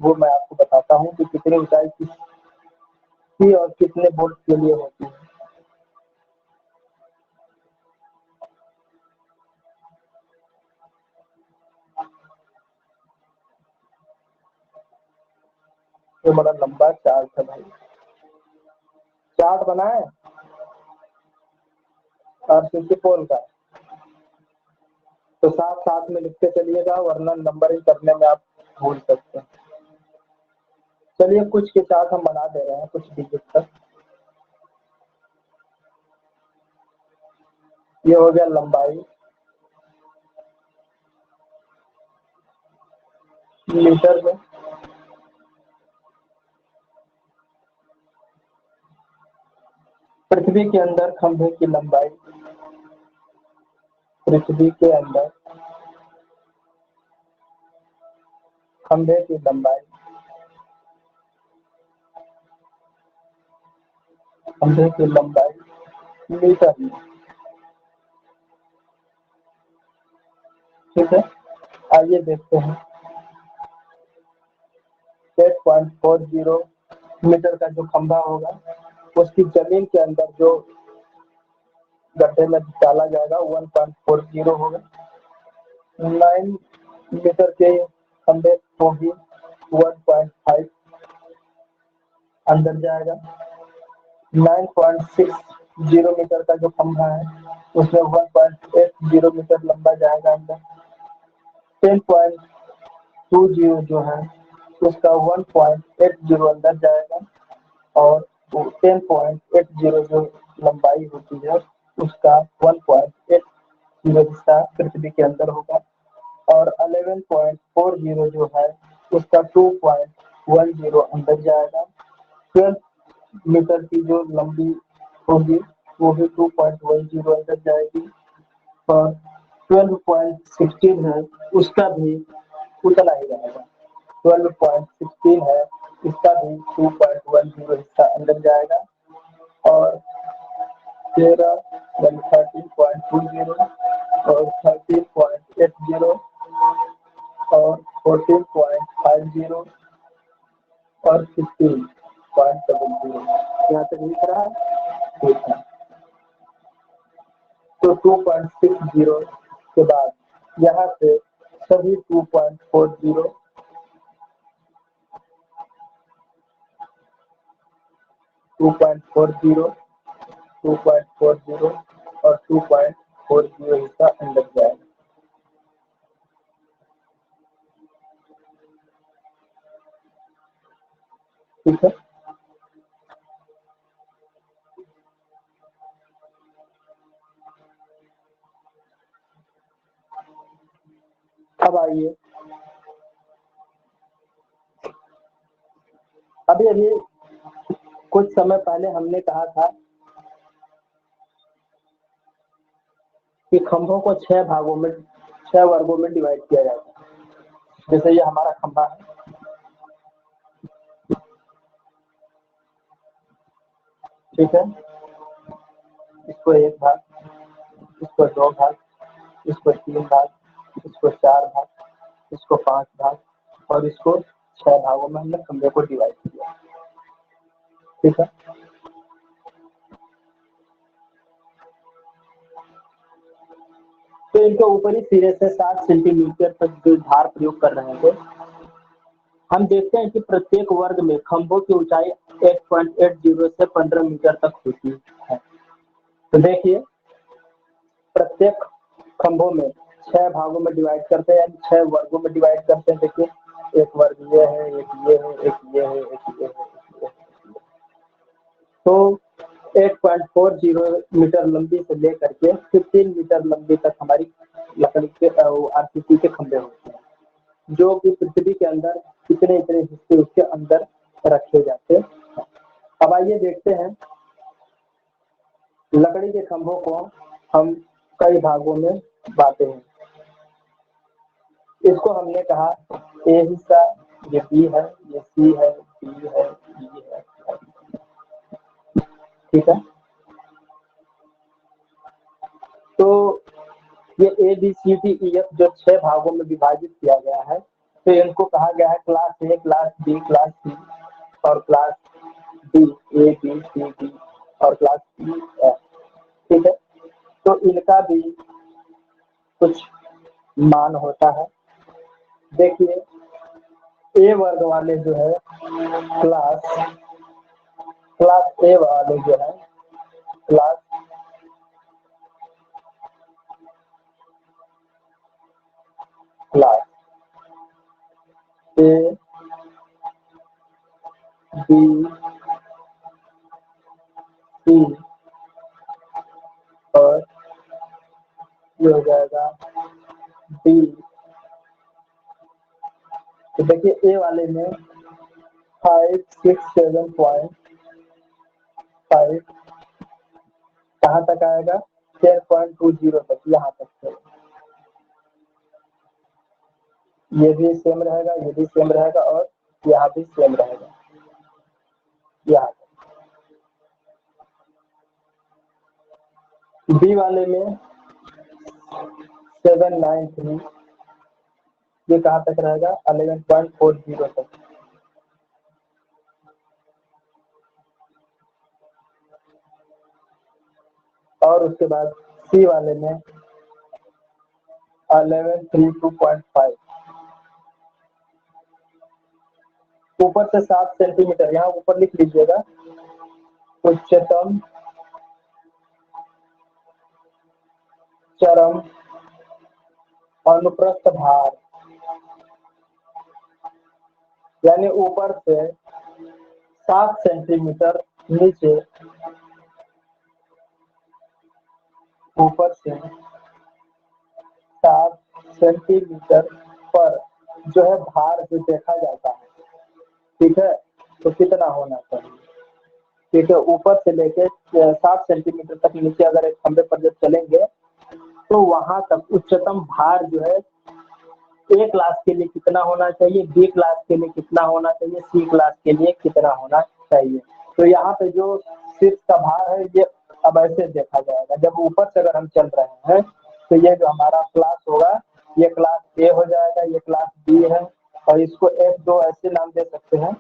वो मैं आपको बताता हूँ कि कितनी ऊंचाई किसकी और कितने वोल्ट के लिए होती है। ये बड़ा लंबा चार्ट है भाई, चार्ट बनाए आरसीसी पोल का, तो साथ साथ में लिखते चलिएगा, वरना नंबरिंग करने में आप भूल सकते हैं। चलिए कुछ के साथ हम बना दे रहे हैं कुछ डिजिट तक। ये हो गया लंबाई मीटर में। पृथ्वी के अंदर खंभे की लंबाई, पृथ्वी के अंदर खंभे की लंबाई, खंभे की लंबाई मीटर में। ठीक है, आइए देखते हैं। 8.40 मीटर का जो खंभा होगा उसकी जमीन के अंदर जो गड्ढे में डाला जाएगा 1.40 होगा। 9 मीटर के खंभे को भी 1.5 अंदर जाएगा। 9.60 मीटर का जो खंभा है उसमें 1.80 मीटर लंबा जाएगा अंदर। 10.20 जो है उसका 1.80 अंदर जाएगा और 10.80 जो लंबाई होती है उसका 1.80 हिस्सा पृथ्वी के अंदर होगा और 11.40 जो है उसका 2.10 अंदर जाएगा। 12 मीटर की जो लंबी होगी वो भी 2.10 अंदर जाएगी और 12.16 है उसका भी उतना ही रहेगा। 12.16 है इसका भी 2.10 हिस्सा अंदर जाएगा और 13.20 और 13.80 और 14.50 और 15.70 यहाँ तक लिख रहा है। ठीक है, तो 2.60 के बाद यहाँ से सभी 2.40 2.40 2.40 और 2.40 हिस्सा अंदर जाएगा। ठीक है, अब आइए अभी अभी कुछ समय पहले हमने कहा था कि खंभों को 6 भागों में 6 वर्गों में डिवाइड किया जाता है। जैसे ये हमारा खंभा है, ठीक है, इसको 1 भाग, इसको 2 भाग, इसको 3 भाग, इसको 4 भाग, इसको 5 भाग और इसको 6 भागों में हमने खंभे को डिवाइड किया। ठीक है, तो इनके ऊपरी सिरे से 60 सेंटीमीटर तक जो धार प्रयोग कर रहे थे। हम देखते हैं कि प्रत्येक वर्ग में खंभों की ऊंचाई 8.80 से 15 मीटर तक होती है। तो देखिए प्रत्येक खंभों में 6 भागों में डिवाइड करते हैं, यानी 6 वर्गों में डिवाइड करते हैं। देखिए एक वर्ग ये है, एक ये है, एक ये है, एक ये है, एक ये है। तो 8.40 मीटर लंबी से लेकर के 15 मीटर लंबी तक हमारी लकड़ी के आरसीसी के खंभे होते हैं, जो कि पृथ्वी के अंदर इतने इतने हिस्से उसके अंदर रखे जाते हैं। अब आइए देखते हैं लकड़ी के खंभों को हम कई भागों में बांटे हैं। इसको हमने कहा ए हिस्सा, ये बी है, ये सी है, डी है, ई है। ठीक है, तो ये A B C D E F जो 6 भागों में विभाजित किया गया है, तो इनको कहा गया है class A, class B, class C और class D, A B C D और क्लास ई एफ। ठीक है, तो इनका भी कुछ मान होता है। देखिए ए वर्ग वाले जो है क्लास क्लास ए वाले जो है क्लास क्लास ए बी, सी और ये हो जाएगा डी। तो देखिए ए वाले में 567.5 कहाँ तक आएगा, 10.20 तक, यहाँ तक है। ये भी सेम रहेगा, ये भी सेम रहेगा और यहाँ भी सेम रहेगा, यहाँ तक। बी वाले में 793, ये कहाँ तक रहेगा, 11.40 तक। और उसके बाद सी वाले में 1132.5, ऊपर से 7 सेंटीमीटर, यहाँ ऊपर लिख लीजिएगा, उच्चतम चरम अनुप्रस्थ भार, यानी ऊपर से 7 सेंटीमीटर नीचे, ऊपर से 7 सेंटीमीटर पर जो है भार जो देखा जाता है, ठीक है, तो कितना होना चाहिए, ठीक है। ऊपर से लेके 7 सेंटीमीटर तक नीचे अगर एक खंभे पर जब चलेंगे तो वहां तक उच्चतम भार जो है ए क्लास के लिए कितना होना चाहिए, बी क्लास के लिए कितना होना चाहिए, सी क्लास के लिए कितना होना चाहिए। तो यहाँ पे जो शीर्ष का भार है ये अब ऐसे देखा जाएगा, जब ऊपर से अगर हम चल रहे हैं तो ये जो हमारा क्लास होगा ये क्लास ए हो जाएगा, ये क्लास बी है, और इसको 1 2 ऐसे नाम दे सकते हैं।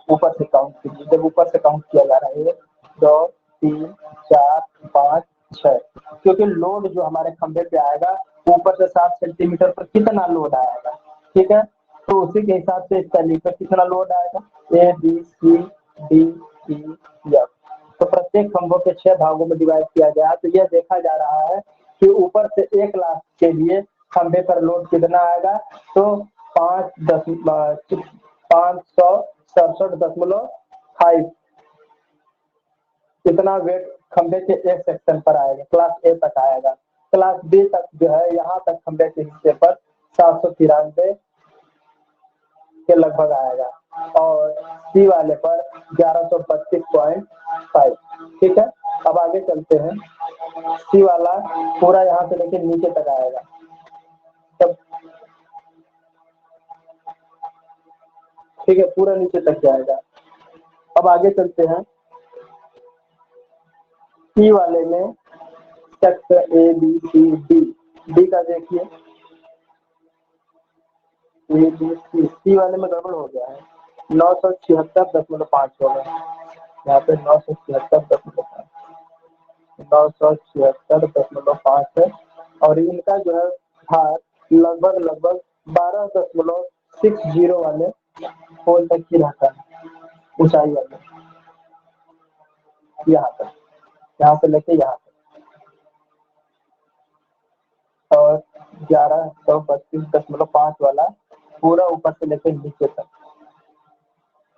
ऊपर से काउंट कीजिए, जब ऊपर से काउंट किया जा रहा है 1 2 3 4 5 6, क्योंकि लोड जो हमारे खंभे पे आएगा ऊपर से 7 सेंटीमीटर पर कितना लोड आएगा, ठीक है, तो उसी के हिसाब से इसका नीचे कितना लोड आएगा, A B C D E F. तो प्रत्येक खंभों के 6 भागों में डिवाइड किया गया, तो यह देखा जा रहा है कि ऊपर से 1 लाख के लिए खंभे पर लोड कितना आएगा, तो 567.5 इतना वेट खंभे के एक सेक्शन पर आएगा, क्लास ए तक आएगा। क्लास बी तक जो है यहाँ तक खंभे के हिस्से पर 793 के लगभग आएगा, और सी वाले पर 1132.5, ठीक है। अब आगे चलते हैं, सी वाला पूरा यहाँ से लेके नीचे तक आएगा, तब ठीक है, पूरा नीचे तक जाएगा। अब आगे चलते हैं, सी वाले में sector A B C D, D का देखिए ए बी सी, सी वाले में गड़बड़ हो गया है, 976.5 होगा, यहाँ पे 976.5, 976.5 है, और इनका जो है भार लगभग 12.60 वाले पोल तक ही रहता है, ऊंचाई वाले, यहाँ तक, यहाँ से लेके यहाँ तक, और 1132.5 वाला पूरा ऊपर से लेकर नीचे तक,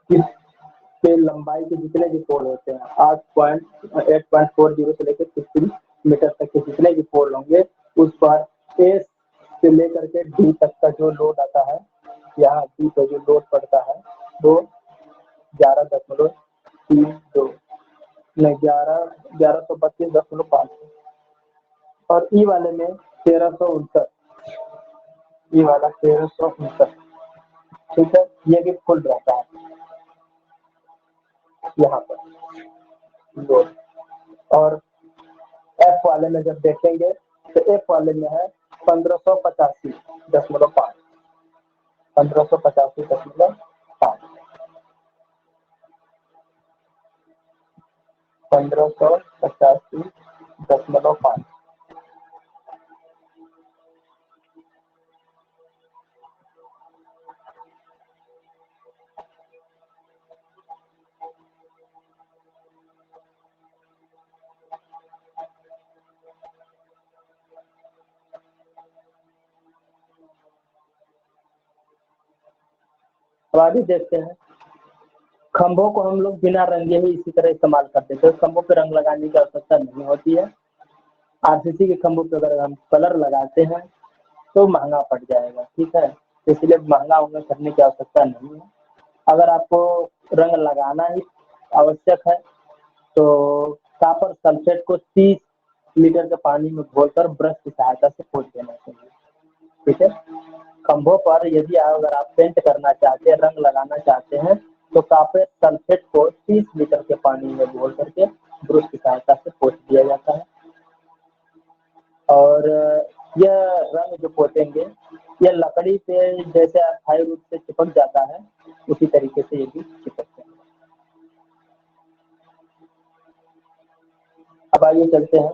इसके लंबाई के जितने भी पोल होते हैं 8.40 से लेकर 15 मीटर तक के जितने भी पोल होंगे, उस पर ए से लेकर के डी तक का जो लोड आता है, यहाँ डी पर जो लोड पड़ता है वो 11.32 नहीं 1132.5, और ई वाले में 1369, ई वाला 1369, ठीक है, ये भी फुल रहता है यहाँ पर लोड। और एफ वाले में जब देखेंगे तो एफ वाले में है 1585.5, 1585.5, 1585.5। अब आगे देखते हैं, खंभों को हम लोग बिना रंगे ही इसी तरह इस्तेमाल करते हैं, तो खंभों पे रंग लगाने की आवश्यकता नहीं होती है। आरसीसी के खंभों पे अगर हम कलर लगाते हैं तो महंगा पड़ जाएगा, ठीक है, इसलिए महंगा उंगा करने की आवश्यकता नहीं है। अगर आपको रंग लगाना ही आवश्यक है तो कॉपर सल्फेट को 30 लीटर के पानी में घोलकर ब्रश की सहायता से पोंछ देना चाहिए, ठीक है। खंभों पर यदि अगर आप पेंट करना चाहते हैं, रंग लगाना चाहते हैं, तो कॉपर सल्फेट को 30 लीटर के पानी में घोल करके ब्रश की सहायता से पोंछ दिया जाता है। और यह रंग जो पोतेंगे यह लकड़ी पे जैसे अस्थायी रूप से चिपक जाता है उसी तरीके से ये भी चिपकते हैं। अब आइए चलते हैं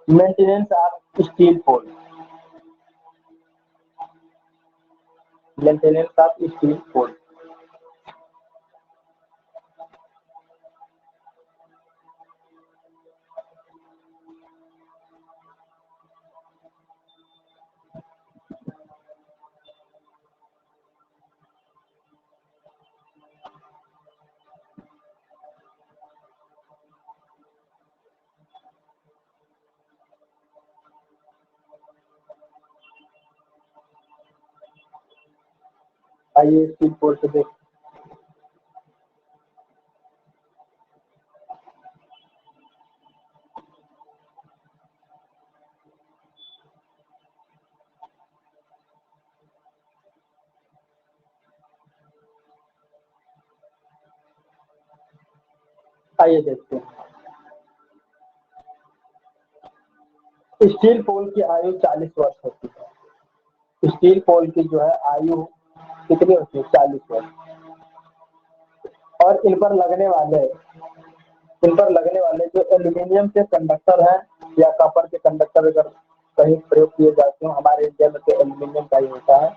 maintenance of steel pole. Maintenance of steel pole, आइए स्टील पोल से देख। आइए देखते हैं। स्टील पोल की आयु 40 वर्ष होती है। स्टील पोल की जो है आयु कितनी होती है? 40 वर्ष। और इन पर लगने वाले जो एल्यूमिनियम के कंडक्टर हैं या कॉपर के कंडक्टर अगर कहीं प्रयोग किए जाते हो, हमारे इंडिया में तो एल्यूमिनियम का ही होता है,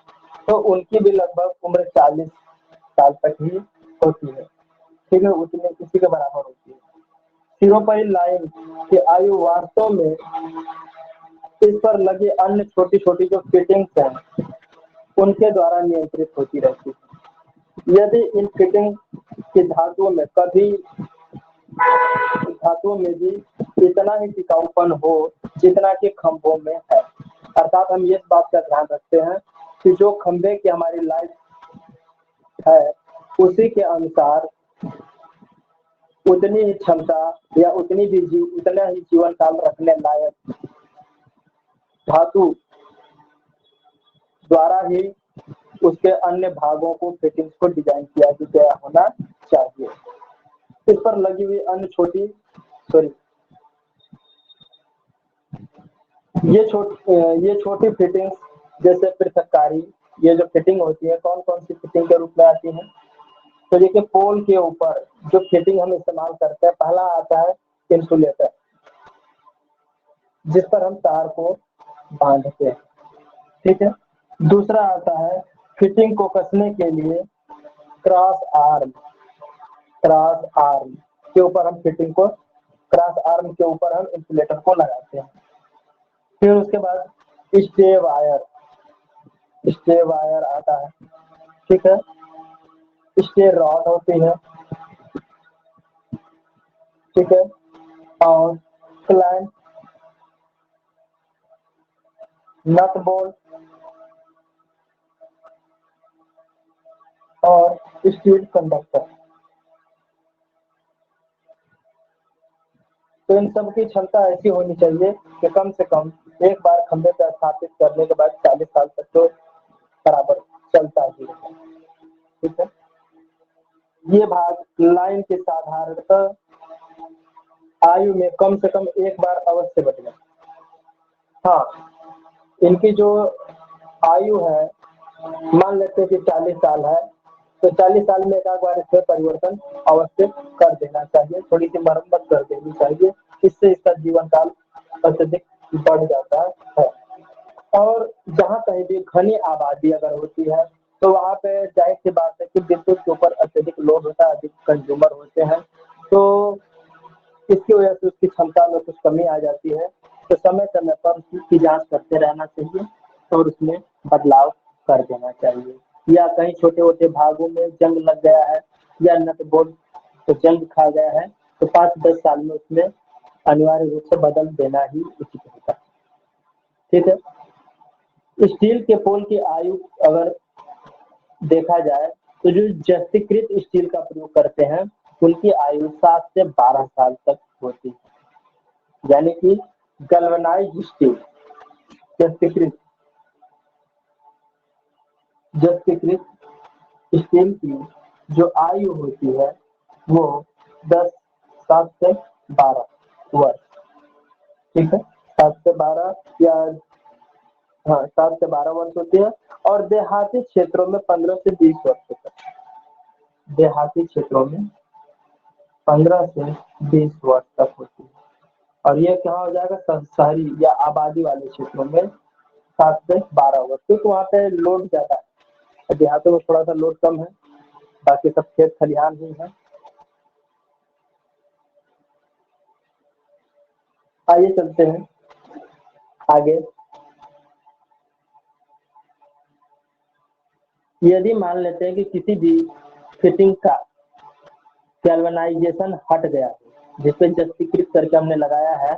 तो उनकी भी लगभग उम्र 40 साल तक ही होती है, ठीक है, उतने किसी के बराबर होती है। सिरोपरी लाइन की आयु वास्तव में इस पर लगी अन्य छोटी छोटी जो फिटिंग्स हैं उनके द्वारा नियंत्रित होती रहती है। यदि इन फिटिंग की धातुओं में भी इतना ही टिकाऊपन हो जितना कि खंभों में है, अर्थात हम इस बात का ध्यान रखते हैं कि जो खंभे की हमारी लाइफ है उसी के अनुसार उतनी ही क्षमता या उतना ही जीवन काल रखने लायक धातु द्वारा ही उसके अन्य भागों को फिटिंग्स को डिजाइन किया गया होना चाहिए। इस पर लगी हुई अन्य ये छोटी फिटिंग्स जैसे पृथककारी, ये जो फिटिंग होती है कौन कौन सी फिटिंग के रूप में आती है? तो देखिए पोल के ऊपर जो फिटिंग हम इस्तेमाल करते हैं, पहला आता है इंसुलेटर, जिस पर हम तार को बांधते हैं, ठीक है। दूसरा आता है फिटिंग को कसने के लिए क्रॉस आर्म के ऊपर हम क्रॉस आर्म के ऊपर हम इंसुलेटर को लगाते हैं। फिर उसके बाद स्टे वायर आता है, ठीक है। स्टे रॉड होती है, ठीक है, और क्लैंप, नट बोल्ट और स्टील कंडक्टर। तो इन सब की क्षमता ऐसी होनी चाहिए कि कम से कम एक बार खंभे पर स्थापित करने के बाद 40 साल तक तो बराबर चलता ही है, ठीक है। ये भाग लाइन के साधारणतः आयु में कम से कम एक बार अवश्य बदले। हाँ, इनकी जो आयु है मान लेते हैं कि 40 साल है, तो 40 साल में एक बार इसमें परिवर्तन अवश्य कर देना चाहिए, थोड़ी सी मरम्मत कर देनी चाहिए, इससे इसका जीवन काल अत्यधिक बढ़ जाता है। और जहाँ कहीं भी घनी आबादी अगर होती है तो वहाँ पे जाहिर सी बात है कि विद्युत के ऊपर अत्यधिक लोड होता है, अधिक कंज्यूमर होते हैं, तो इसकी वजह से उसकी क्षमता में कुछ कमी आ जाती है। तो समय पर उसकी जांच करते रहना चाहिए और उसमें बदलाव कर देना चाहिए। या कहीं छोटे मोटे भागों में जंग लग गया है या नट बोल्ट तो जंग खा गया है तो 5-10 साल में उसमें अनिवार्य रूप से बदल देना ही उचित होता है। ठीक है। स्टील के पोल की आयु अगर देखा जाए तो जो जस्तीकृत स्टील का प्रयोग करते हैं उनकी आयु 7 से 12 साल तक होती है। यानी कि गैल्वेनाइज्ड स्टील जस्तीकृत जस्तीकृत स्टील की जो आयु होती है वो 7 से 12 वर्ष। ठीक है, 7 से 12 या हाँ 7 से 12 वर्ष होती है और देहाती क्षेत्रों में 15 से 20 वर्ष तक। देहाती क्षेत्रों में 15 से 20 वर्ष तक होती है और ये कहाँ हो जाएगा शहरी या आबादी वाले क्षेत्रों में 7 से 12 वर्ष, क्योंकि वहाँ पे लोड ज्यादा है। देहातों में थोड़ा सा लोड कम है, बाकी सब खेत खलिहान ही है। आइए चलते हैं आगे। यदि मान लेते हैं कि किसी भी फिटिंग का गैल्वेनाइजेशन हट गया है जिसपे जस्तीकृत करके हमने लगाया है,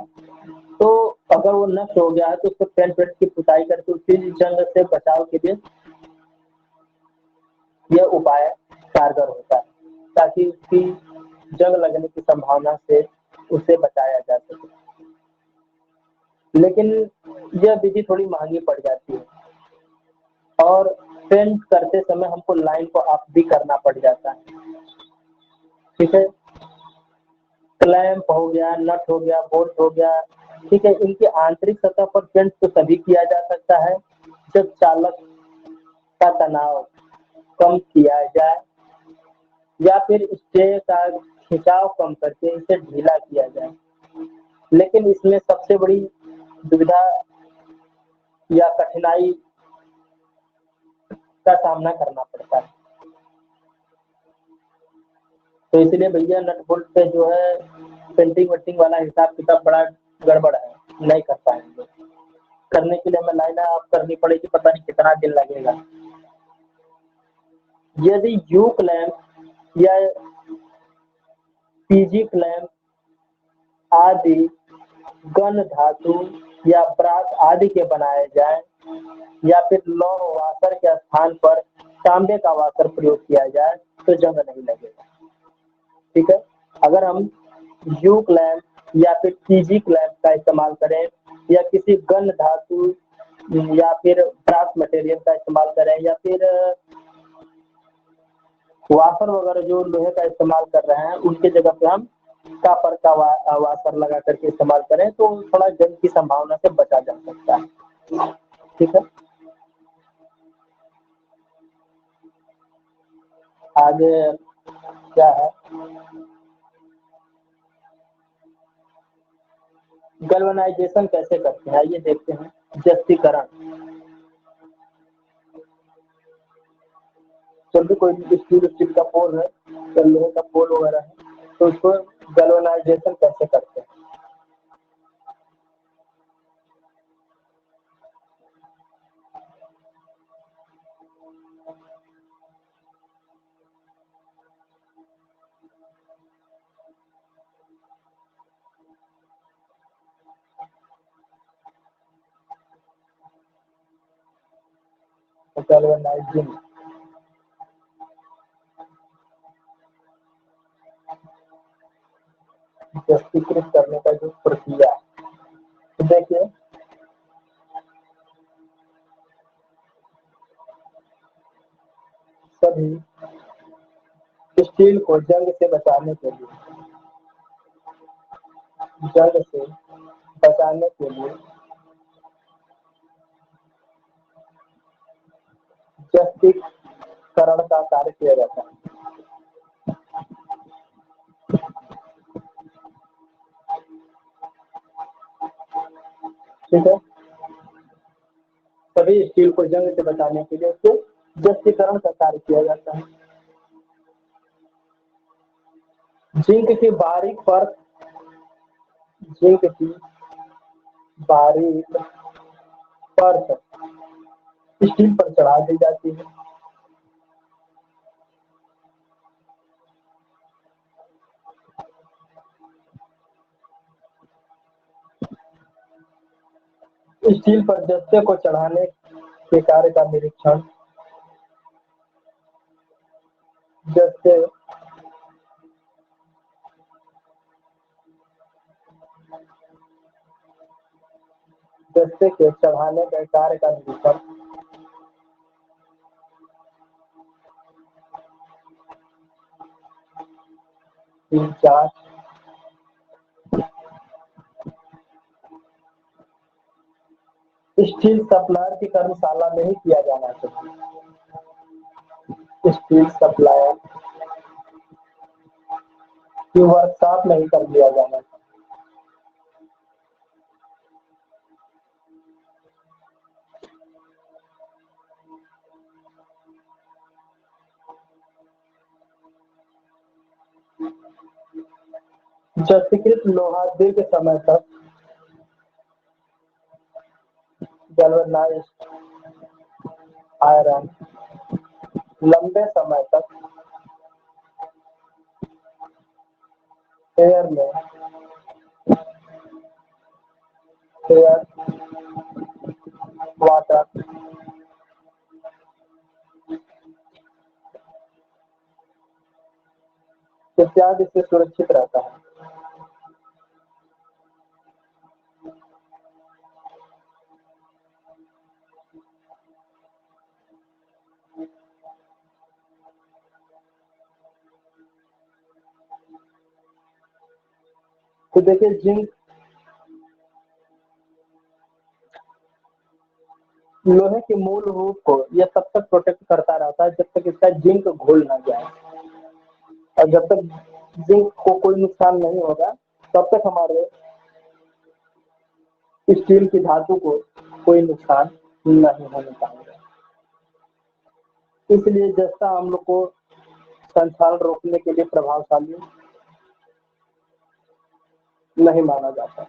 तो अगर वो नष्ट हो गया है तो उसको पेंट वेंट की पुताई करके उसकी जंग से बचाव के लिए यह उपाय कारगर होता है ताकि उसकी जंग लगने की संभावना से उसे बचाया जा सके। लेकिन यह विधि थोड़ी महंगी पड़ जाती है और पेंट करते समय हमको लाइन को अप भी करना पड़ जाता है। ठीक है, क्लैंप हो गया, नट हो गया, बोल्ट हो गया, ठीक है, इनकी आंतरिक सतह पर पेंट तो तभी किया जा सकता है जब चालक का तनाव कम किया जाए या फिर स्टे का खिंचाव कम करके इसे ढीला किया जाए। लेकिन इसमें सबसे बड़ी दुविधा या कठिनाई का सामना करना पड़ता है। तो इसलिए भैया नट बोल्ट पे जो है पेंटिंग वेंटिंग वाला हिसाब किताब बड़ा गड़बड़ है, नहीं कर पाएंगे। करने के लिए हमें लाइन अप करनी पड़ेगी, पता नहीं कितना दिन लगेगा। यदि यू क्लैंप या पीजी क्लैंप आदि गन धातु या ब्रास आदि के बनाए जाए या फिर लौह वाशर के स्थान पर तांबे का वाशर प्रयोग किया जाए तो जंग नहीं लगेगा। ठीक है, अगर हम यू क्लैंप या फिर पीजी क्लैंप का इस्तेमाल करें या किसी गन धातु या फिर ब्रास मटेरियल का इस्तेमाल करें या फिर वाशर वगैरह जो लोहे का इस्तेमाल कर रहे हैं उनके जगह पे हम कापर का वाशर लगा करके इस्तेमाल करें तो थोड़ा जंग की संभावना से बचा जा सकता है। ठीक है, आगे क्या है, गैल्वेनाइजेशन कैसे करते हैं ये देखते हैं। जस्तीकरण, जब भी कोई स्टील का पोल है या लोहे का पोल वगैरह है तो उसको गैल्वेनाइजेशन कैसे करते हैं। गैल्वेनाइजिंग जस्तीकृत करने का जो प्रक्रिया, तो देखिए सभी स्टील को जंग से बचाने के लिए जस्तीकरण का कार्य किया जाता है। ठीक है, सभी स्टील को जंग से बचाने के लिए उसको जस्तीकरण का कार्य किया जाता है। जिंक की बारीक परत स्टील पर चढ़ा दी जाती है स्टील पर जस्ते को चढ़ाने के कार्य का निरीक्षण। जस्ते जस्ते के चढ़ाने के कार्य का निरीक्षण। 3-4 स्टील सप्लायर की कर्मशाला में ही किया जाना चाहिए। स्टील सप्लायर की वर्कशॉप नहीं कर दिया जाना चाहिए। जस्तीकृत लोहा दीर्घ समय तक गैल्वेनाइज्ड आयरन लंबे समय तक एयर वाटर इत्यादि से सुरक्षित रहता है। तो देखिए जिंक लोहे के मूल रूप को यह तब तक प्रोटेक्ट करता रहता है जब तक इसका जिंक घुल ना जाए, और जब तक जिंक को कोई नुकसान नहीं होगा तब तक हमारे स्टील की धातु को कोई नुकसान नहीं होने पाएगा। इसलिए जस्ता हम लोग को संक्षारण रोकने के लिए प्रभावशाली नहीं माना जाता।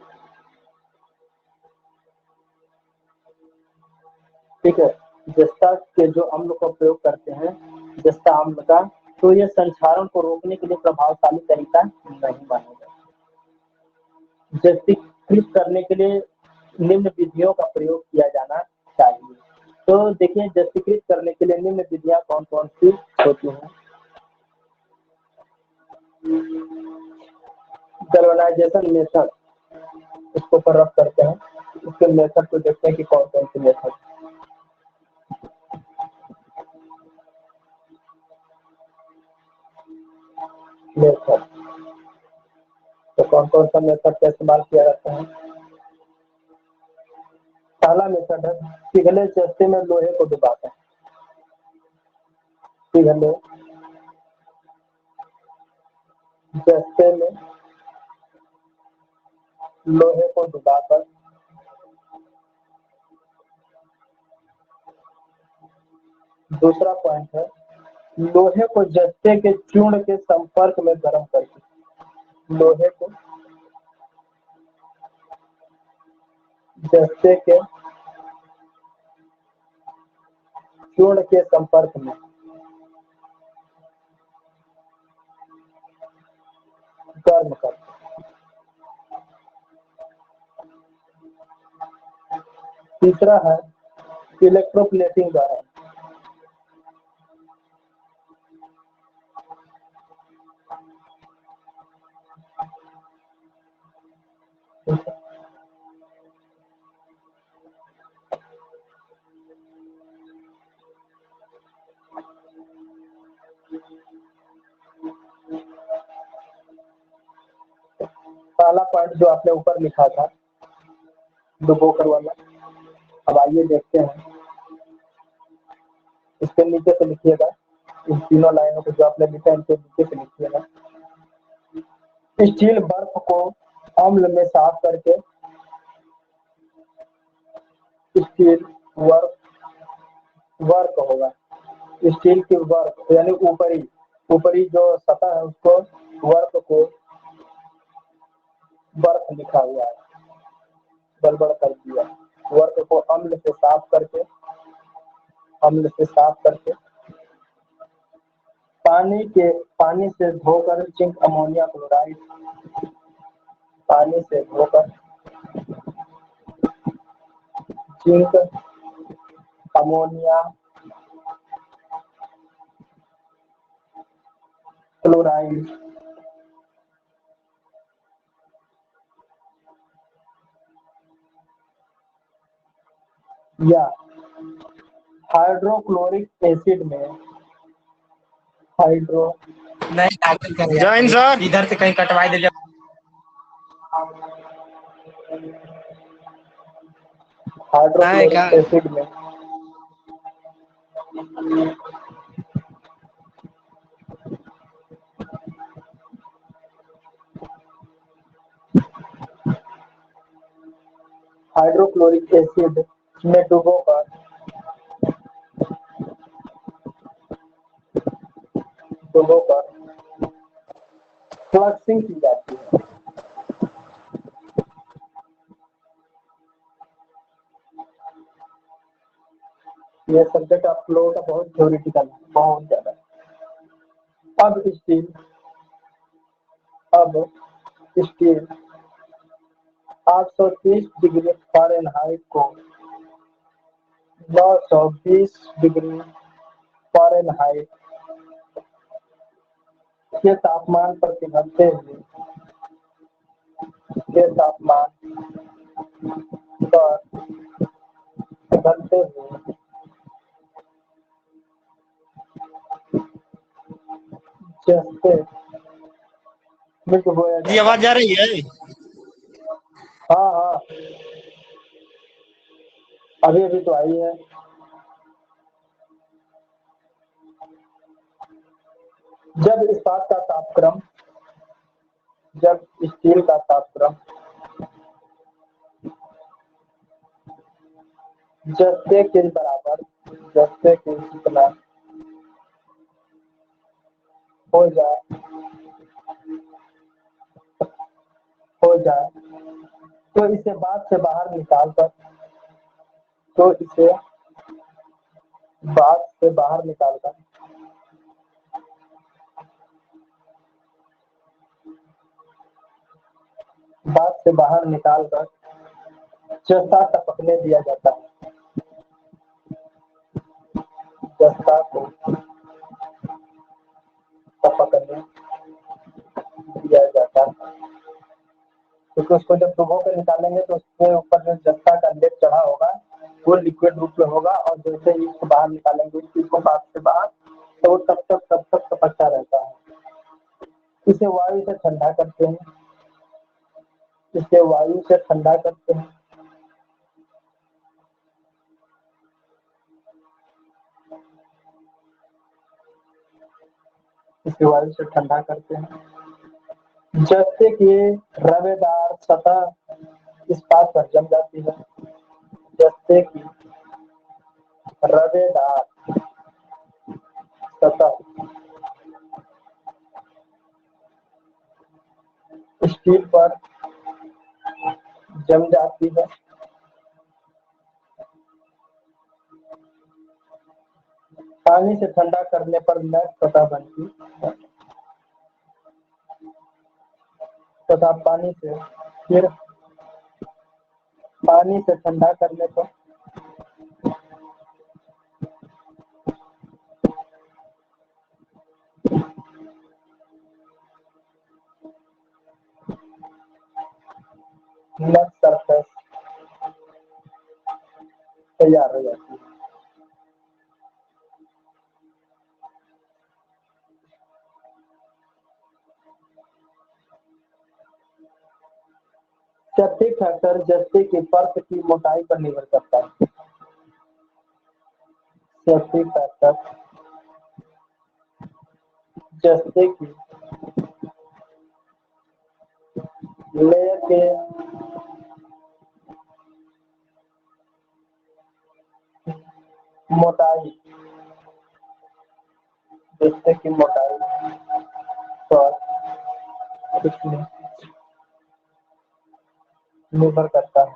ठीक है, जस्ता के जो अम्ल का प्रयोग करते हैं जस्ता अम्ल का, तो ये संक्षारण को रोकने के लिए प्रभावशाली तरीका नहीं माना जाता। जस्तीकृत करने के लिए निम्न विधियों का प्रयोग किया जाना चाहिए। तो देखिए जस्तीकृत करने के लिए निम्न विधियां कौन कौन सी होती हैं। गैल्वेनाइजेशन मेथड, इसको पर रब करते हैं, उसके मेथड को देखते हैं कि कौन कौन सी मेथड। मेथड तो कौन कौन सा मेथड का इस्तेमाल किया जाता है। पहला मेथड है पिघले जस्ते में लोहे को डुबाकर। पिघले जस्ते में लोहे को डुबाकर दूसरा पॉइंट है लोहे को जस्ते के चूर्ण के संपर्क में गर्म करके। लोहे को जस्ते के चूर्ण के संपर्क में गर्म कर। तीसरा है इलेक्ट्रोप्लेटिंग द्वारा। पहला पॉइंट जो आपने ऊपर लिखा था डुबोकर वाला, अब आइए देखते हैं इसके नीचे से लिखिएगा। इन तीनों लाइनों को जो आपने लिखा है इनके नीचे से लिखिएगा। स्टील बर्फ को अम्ल में साफ करके स्टील वर्क होगा। स्टील की वर्क यानी ऊपरी जो सतह है उसको वर्क को बर्फ लिखा हुआ है, गड़बड़ कर दिया। वर्क को अम्ल से साफ करके पानी से धोकर जिंक अमोनिया क्लोराइड पानी से धोकर जिंक, अमोनिया, क्लोराइड, या हाइड्रोक्लोरिक एसिड में हाइड्रो नहीं जॉइन सर इधर से कहीं कटवाई दे हाइड्रोक्लोरिक एसिड में हाइड्रोक्लोरिक एसिड में डुबोकर फ्लक्सिंग की जाती है। ये सब्जेक्ट आप लोगों का बहुत थ्योरेटिकल है, बहुत ज्यादा। अब स्टील 830 डिग्री फ़ारेनहाइट को 920 डिग्री फ़ारेनहाइट के तापमान पर पिघलते हुए जैसे जी आवाज जा रही है? हाँ अभी तो आई है। जब इस्पात का तापक्रम जब स्टील का तापक्रम जस्ते के बराबर जस्ते के जितना हो जाए तो इसे बात से बाहर निकालकर जस्ता टपकने दिया जाता है। जस्ता को टपकने दिया जाता है क्योंकि उसको जब डुबो कर निकालेंगे तो उसके ऊपर जो जस्ता का लेप चढ़ा होगा वो लिक्विड रूप में होगा और जैसे ही इसको बाहर निकालेंगे इस चीज को बात से बाहर तो वो तब तक टपकता रहता है। इसे वायु से ठंडा करते हैं। इसे वायु से ठंडा करते हैं। जैसे कि रवेदार सतह इस्पात पर जम जाती है। जैसे कि रवेदार सतह स्टील पर जम जाती है। पानी से ठंडा करने पर मैट सतह बनती है तथा पानी से ठंडा करने पर मैट सरफेस तैयार हो जाती है। सेफ्टी फैक्टर जस्ते की परत की मोटाई पर निर्भर करता है। सेफ्टी फैक्टर जस्ते की लेयर के मोटाई जस्ते की मोटाई पर निर्भर करता है।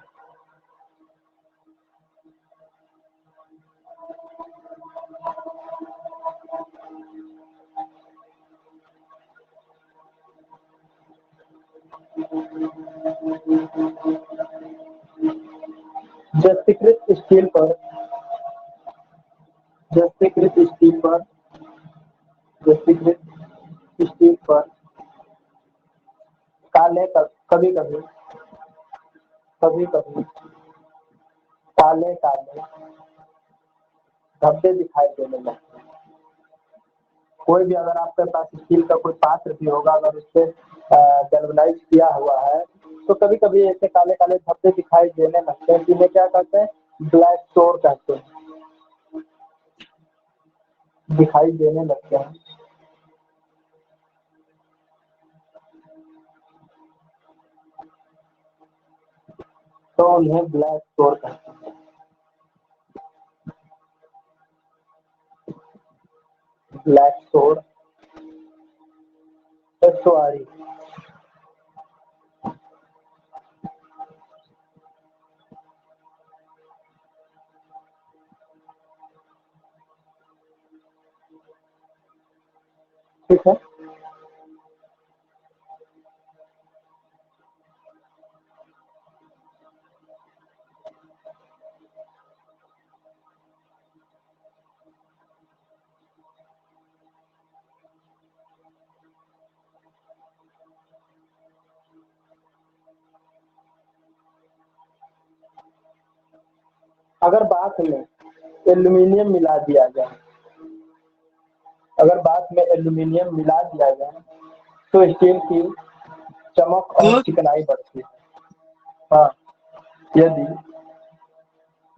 जस्तीकृत स्टील पर व्यक्तिगत स्टील पर काले कभी कभी काले काले धब्बे दिखाई देने लगते हैं। कोई भी अगर आपके पास स्टील का कोई पात्र भी होगा, अगर उससे गैल्वेनाइज किया हुआ है तो कभी कभी ऐसे काले काले धब्बे दिखाई देने लगते हैं, जिन्हें क्या कहते हैं, ब्लैक स्टोर कहते हैं, दिखाई देने लगते हैं। तो उन्हें ब्लैक स्टोर कहते हैं। ब्लैक स्टोर SORE ठीक है। अगर बात में एल्यूमिनियम मिला दिया जाए, तो स्टील की चमक और चिकनाई बढ़ती है। हाँ, यदि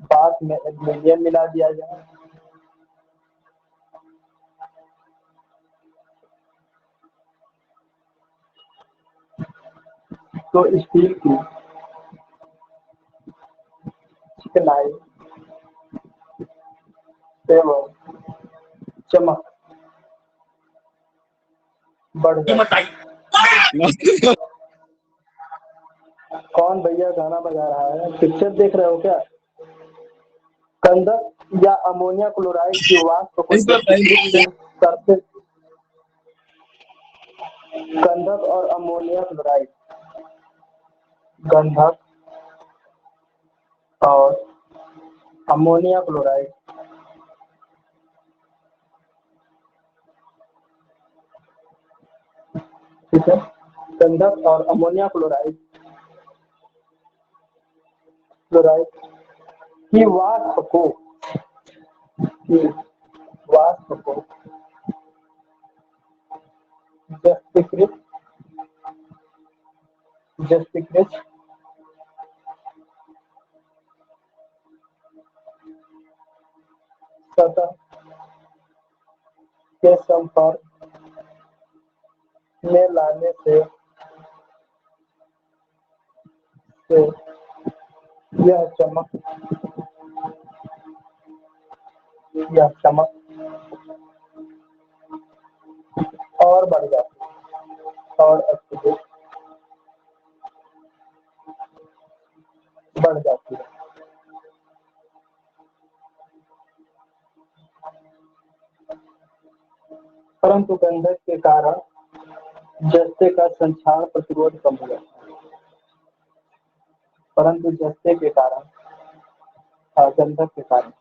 बात में एल्यूमिनियम मिला दिया जाए तो स्टील की चिकनाई एवं चमक बढ़ जाती है। कौन भैया गाना बजा रहा है? पिक्चर देख रहे हो क्या? गंधक या अमोनिया क्लोराइड की वाष्प को करते, गंधक और अमोनिया क्लोराइड, गंधक और अमोनिया क्लोराइड ठीक है। गंधक और अमोनिया क्लोराइड की वाष्प को जस्तीकृत सतह के संपर्क में लाने से यह चमक और बढ़ जाती है और अत्यधिक बढ़ जाती है। परंतु गंधक के कारण जस्ते का संक्षारण प्रतिरोध कम हो जाता है। परंतु जस्ते के कारण गंधक के कारण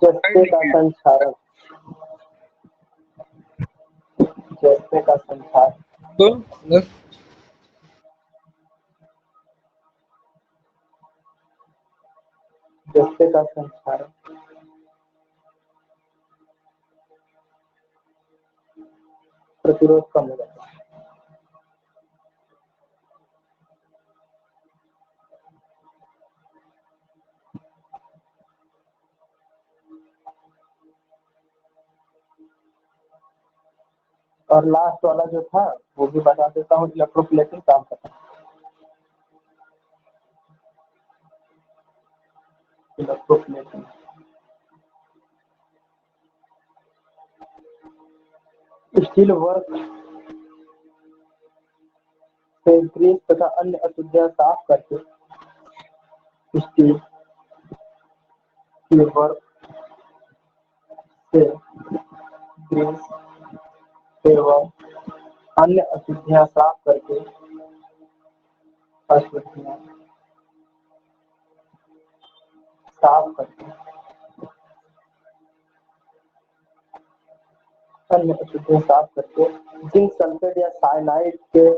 जस्ते का संक्षारण जस्ते का संक्षारण प्रतिरोध कम हो जाता है। और लास्ट वाला जो था वो भी बता देता हूँ, इलेक्ट्रोप्लेटिंग काम करता है। इलेक्ट्रोप्लेटिंग स्टील वर्क से ग्रीस तथा अन्य अशुद्धियां साफ करके स्टील की वर्क से ग्रीस एवं अन्य अशुद्धियां साफ करके अशुद्धियां साफ करके अन्य अशुद्धियां साफ करके जिंक सल्फेट या साइनाइड के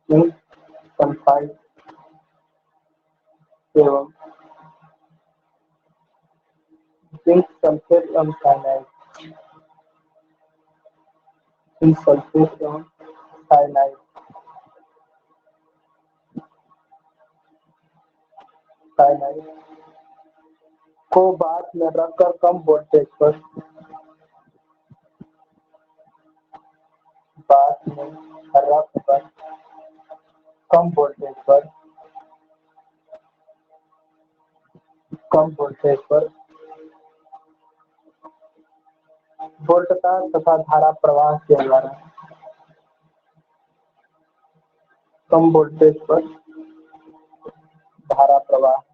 जिंक सल्फाइड एवं जिंक सल्फेट एवं साइनाइड जिंक सल्फेट एवं साइनाइड साइनाइड को बाथ में रखकर कम वोल्टेज पर बाथ में रखकर कम वोल्टेज पर वोल्टता तथा धारा प्रवाह के द्वारा कम वोल्टेज पर धारा प्रवाह